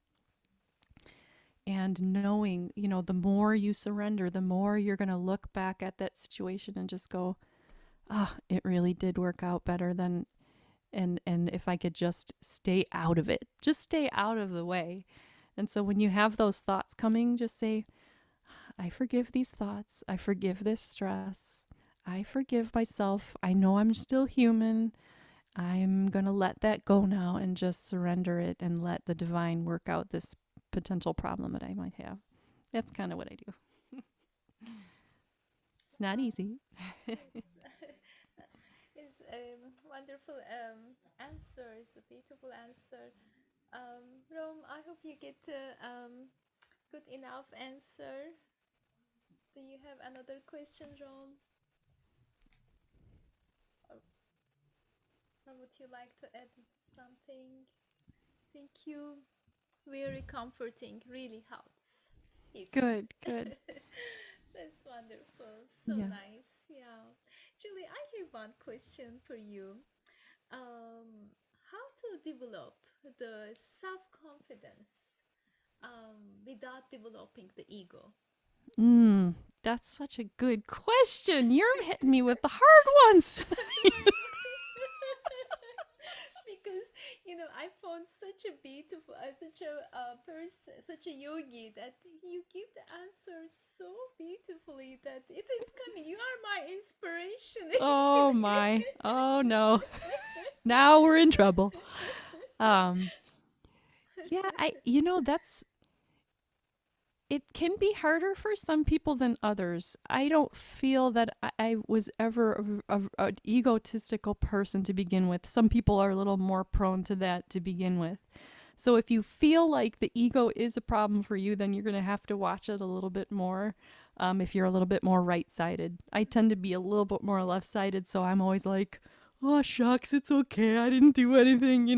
and knowing, the more you surrender, the more you're going to look back at that situation and just go, it really did work out better than, and if I could just stay out of it, just stay out of the way. And so when you have those thoughts coming, just say, I forgive these thoughts. I forgive this stress. I forgive myself. I know I'm still human. I'm going to let that go now and just surrender it and let the divine work out this potential problem that I might have. That's kind of what I do. It's not easy. It's, it's a wonderful answer. It's a beautiful answer. Rome, I hope you get a good enough answer. Do you have another question, Rome? Or would you like to add something? Thank you. Very comforting. Really helps. He says. Good, good. That's wonderful. So Yeah. nice. Yeah. Julie, I have one question for you. How to develop the self confidence without developing the ego? That's such a good question. You're hitting me with the hard ones. Because I found such a beautiful, such a person, such a yogi that you give the answer so beautifully that it is coming. You are my inspiration, Oh actually. my. Oh no. Now we're in trouble. Um yeah, that's, it can be harder for some people than others. I don't feel that I was ever an egotistical person to begin with. Some people are a little more prone to that to begin with. So if you feel like the ego is a problem for you, then you're going to have to watch it a little bit more. If you're a little bit more right-sided, I tend to be a little bit more left-sided, so I'm always like, oh shucks, it's okay, I didn't do anything.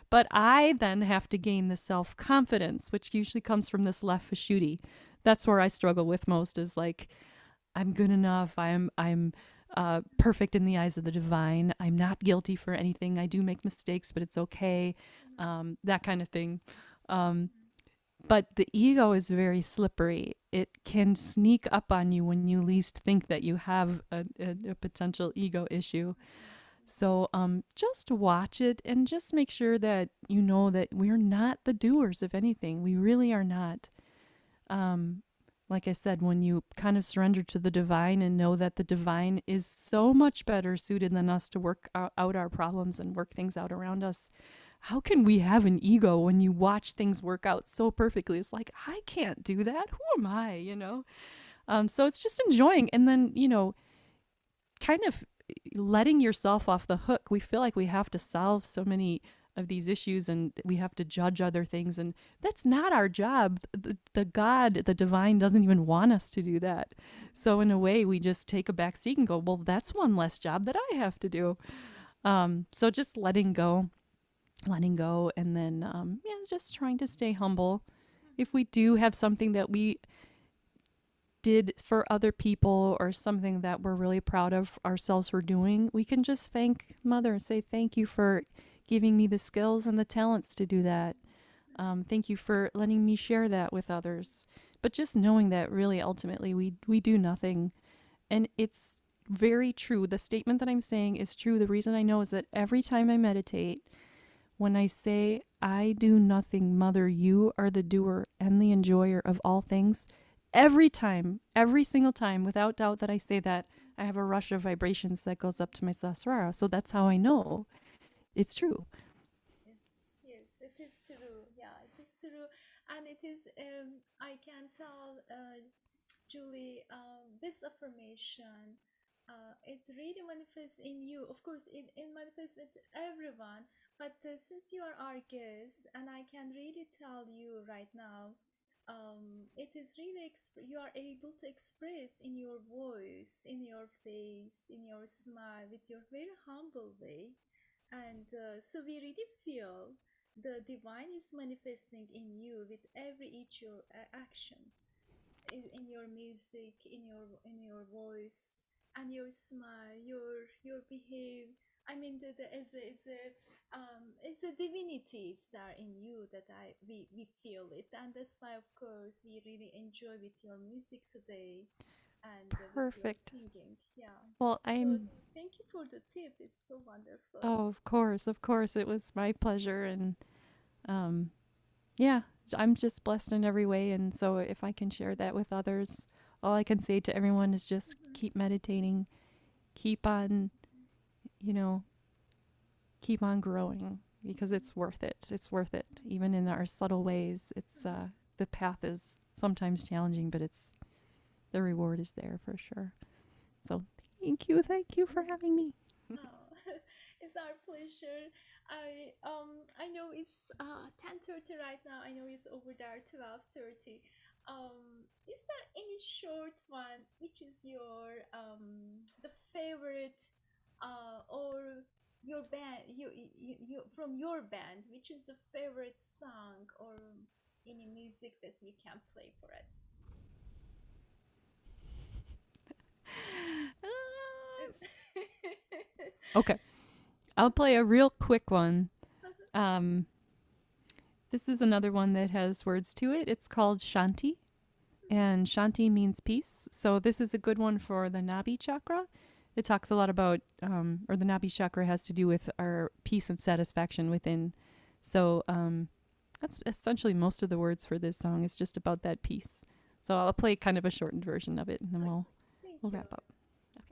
But I then have to gain the self-confidence, which usually comes from this left fashuti. That's where I struggle with most, is like, I'm good enough, I'm perfect in the eyes of the divine, I'm not guilty for anything, I do make mistakes, but it's okay, that kind of thing. But the ego is very slippery. It can sneak up on you when you least think that you have a potential ego issue. So just watch it and just make sure that you know that we're not the doers of anything. We really are not. Like I said, when you kind of surrender to the divine and know that the divine is so much better suited than us to work out our problems and work things out around us, how can we have an ego when you watch things work out so perfectly? It's like, I can't do that. Who am I? So it's just enjoying, and then, kind of letting yourself off the hook. We feel like we have to solve so many of these issues and we have to judge other things, and that's not our job. The God, the divine, doesn't even want us to do that. So in a way, we just take a back seat and go, well, that's one less job that I have to do. So just letting go, and then just trying to stay humble. If we do have something that we did for other people or something that we're really proud of ourselves for doing, we can just thank Mother and say, thank you for giving me the skills and the talents to do that. Thank you for letting me share that with others. But just knowing that really ultimately we do nothing. And it's very true. The statement that I'm saying is true. The reason I know is that every time I meditate, when I say, I do nothing, Mother, you are the doer and the enjoyer of all things, every time, every single time, without doubt that I say that, I have a rush of vibrations that goes up to my Sahasrara. So that's how I know it's true. Yes, yes, it is true. Yeah, it is true. And it is, I can tell, Julie, this affirmation, it really manifests in you. Of course, it manifests with everyone. But since you are our guest, and I can really tell you right now, it is really, you are able to express in your voice, in your face, in your smile, with your very humble way. And so we really feel the divine is manifesting in you with every each your action, in your music, in your voice, and your smile, your behave. I mean, the as a divinities are in you that we feel it, and that's why, of course, we really enjoy with your music today, and with your Perfect. singing. Yeah. Well, So I'm, thank you for the tip. It's so wonderful. oh, of course, of course. It was my pleasure. And um, yeah, I'm just blessed in every way. And so if I can share that with others, all I can say to everyone is just Mhm. keep meditating, keep on, you know, keep on growing because Mhm. it's worth it. It's worth it. Even in our subtle ways, it's Mhm. the path is sometimes challenging, but it's the reward is there for sure. So thank you for having me. Oh, it's our pleasure. I know it's 10:30 right now. I know it's over there 12:30. Is there any short one which is your the favorite or your band you from your band, which is the favorite song or any music that you can play for us? Okay, I'll play a real quick one. Um, this is another one that has words to it. It's called Shanti, and Shanti means peace. So this is a good one for the Nabi chakra. It talks a lot about, or the Nabi chakra has to do with our peace and satisfaction within. So that's essentially most of the words for this song is just about that peace. So I'll play kind of a shortened version of it, and then Okay, thank we'll you. wrap up. Okay.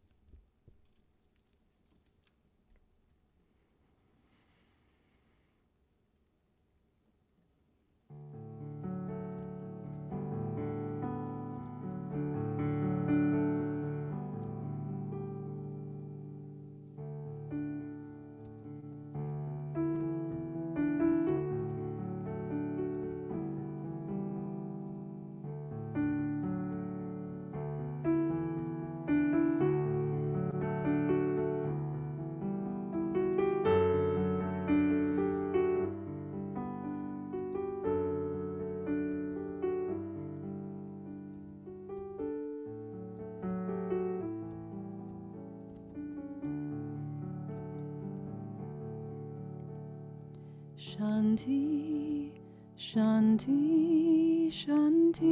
Shanti, Shanti, Shanti,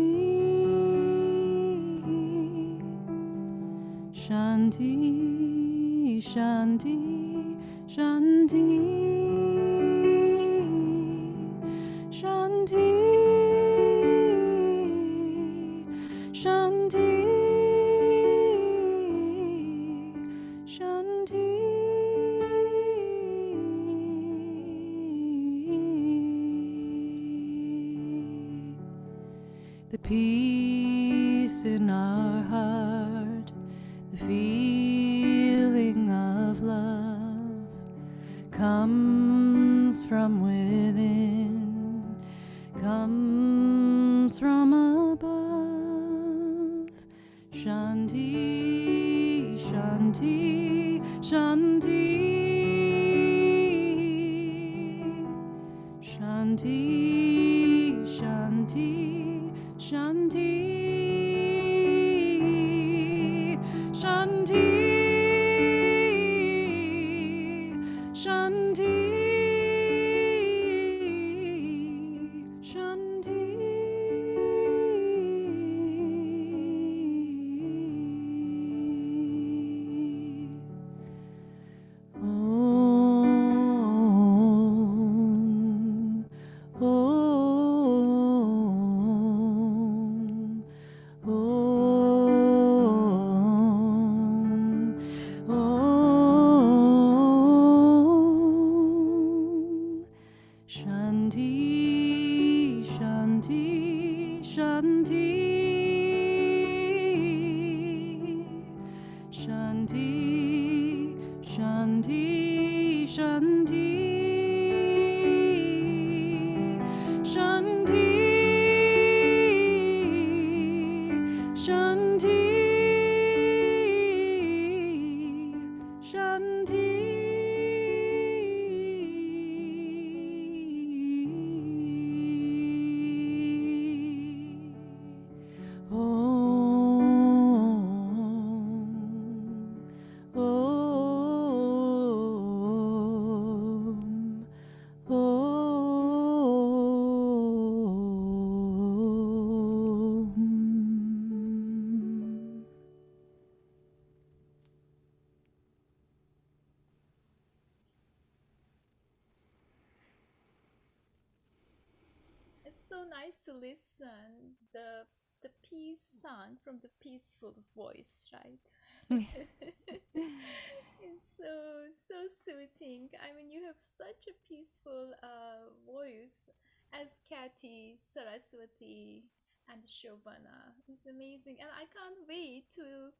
Shanti, Shanti, Shanti, Shanti, Shanti, Shanti. The peace in our heart, the feeling of love comes from within, comes from above. Shanti, Shanti, Shanti, Shanti, Shanti, Shanti, Shanti, Shanti, Shanti. so nice to listen the peace song from the peaceful voice, right? It's so soothing. I mean, you have such a peaceful voice as Kathy, Saraswati, and Shobana. It's amazing, and I can't wait to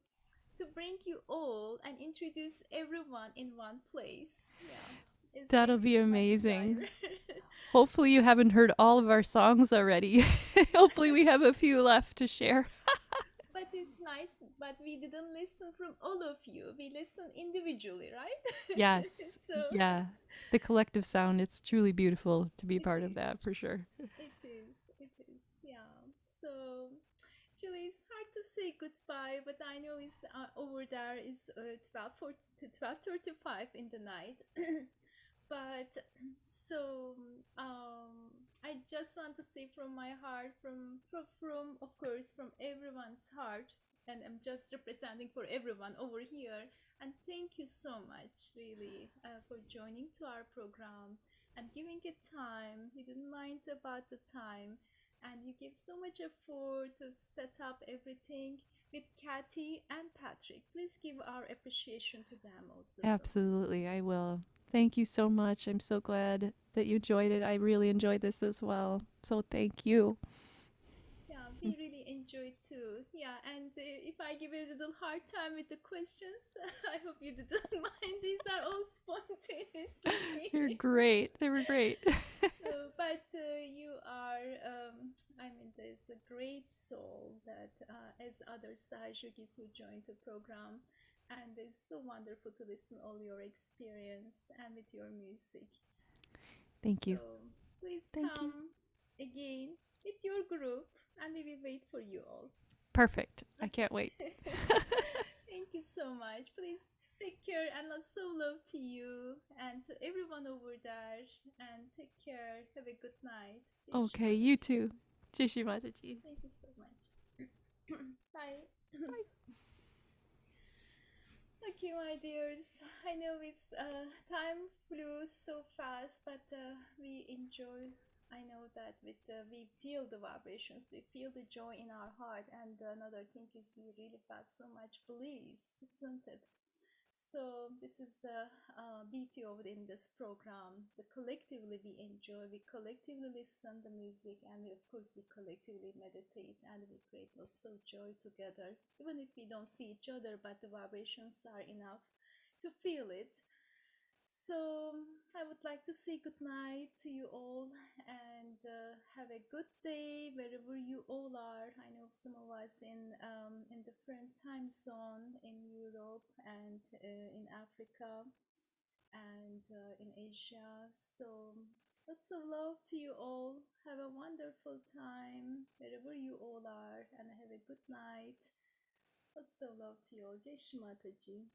bring you all and introduce everyone in one place. Yeah, it's That'll be really my amazing. desire. Hopefully, you haven't heard all of our songs already. Hopefully, we have a few left to share. But it's nice, but we didn't listen from all of you. We listened individually, right? Yes. So Yeah. The collective sound, it's truly beautiful to be it part of is. that for sure. It is, yeah. So, Julie, it's hard to say goodbye, but I know it's over there is 12:40 to 12:35 in the night. But so I just want to say from my heart, from of course from everyone's heart, and I'm just representing for everyone over here. And thank you so much, really, for joining to our program and giving it time. You didn't mind about the time, and you give so much effort to set up everything with Kathy and Patrick. Please give our appreciation to them also from us. Absolutely, I will. Thank you so much. I'm so glad that you enjoyed it. I really enjoyed this as well. So thank you. Yeah, we really enjoyed too. Yeah, and if I give you a little hard time with the questions, I hope you didn't mind. These are all You're spontaneously. great. They were great. So, but you are, I mean, there's a great soul that, as other Sahajogis who joined the program, and it's so wonderful to listen all your experience and with your music. Thank you. So please Thank you. come again with your group, and we will wait for you all. Perfect. I can't Okay. wait. Thank you so much. Please take care and lots of love to you and to everyone over there. And take care. Have a good night. Jai Shri Okay, you Mataji. too. Jishi Mataji. Thank you so much. Bye. Okay, my dears. I know it's time flew so fast, but we enjoy. I know that with we feel the vibrations, we feel the joy in our heart, and another thing is we really felt so much bliss, isn't it? So this is the beauty of it in this program. The collectively we enjoy, we collectively listen the music, and we, of course we collectively meditate, and we create lots of joy together. Even if we don't see each other, but the vibrations are enough to feel it. So I would like to say good night to you all and have a good day wherever you all are. I know some of us in different time zone in Europe and in Africa and in Asia. So lots of love to you all. Have a wonderful time wherever you all are and have a good night. Lots of love to you all. Jai Shri Mataji.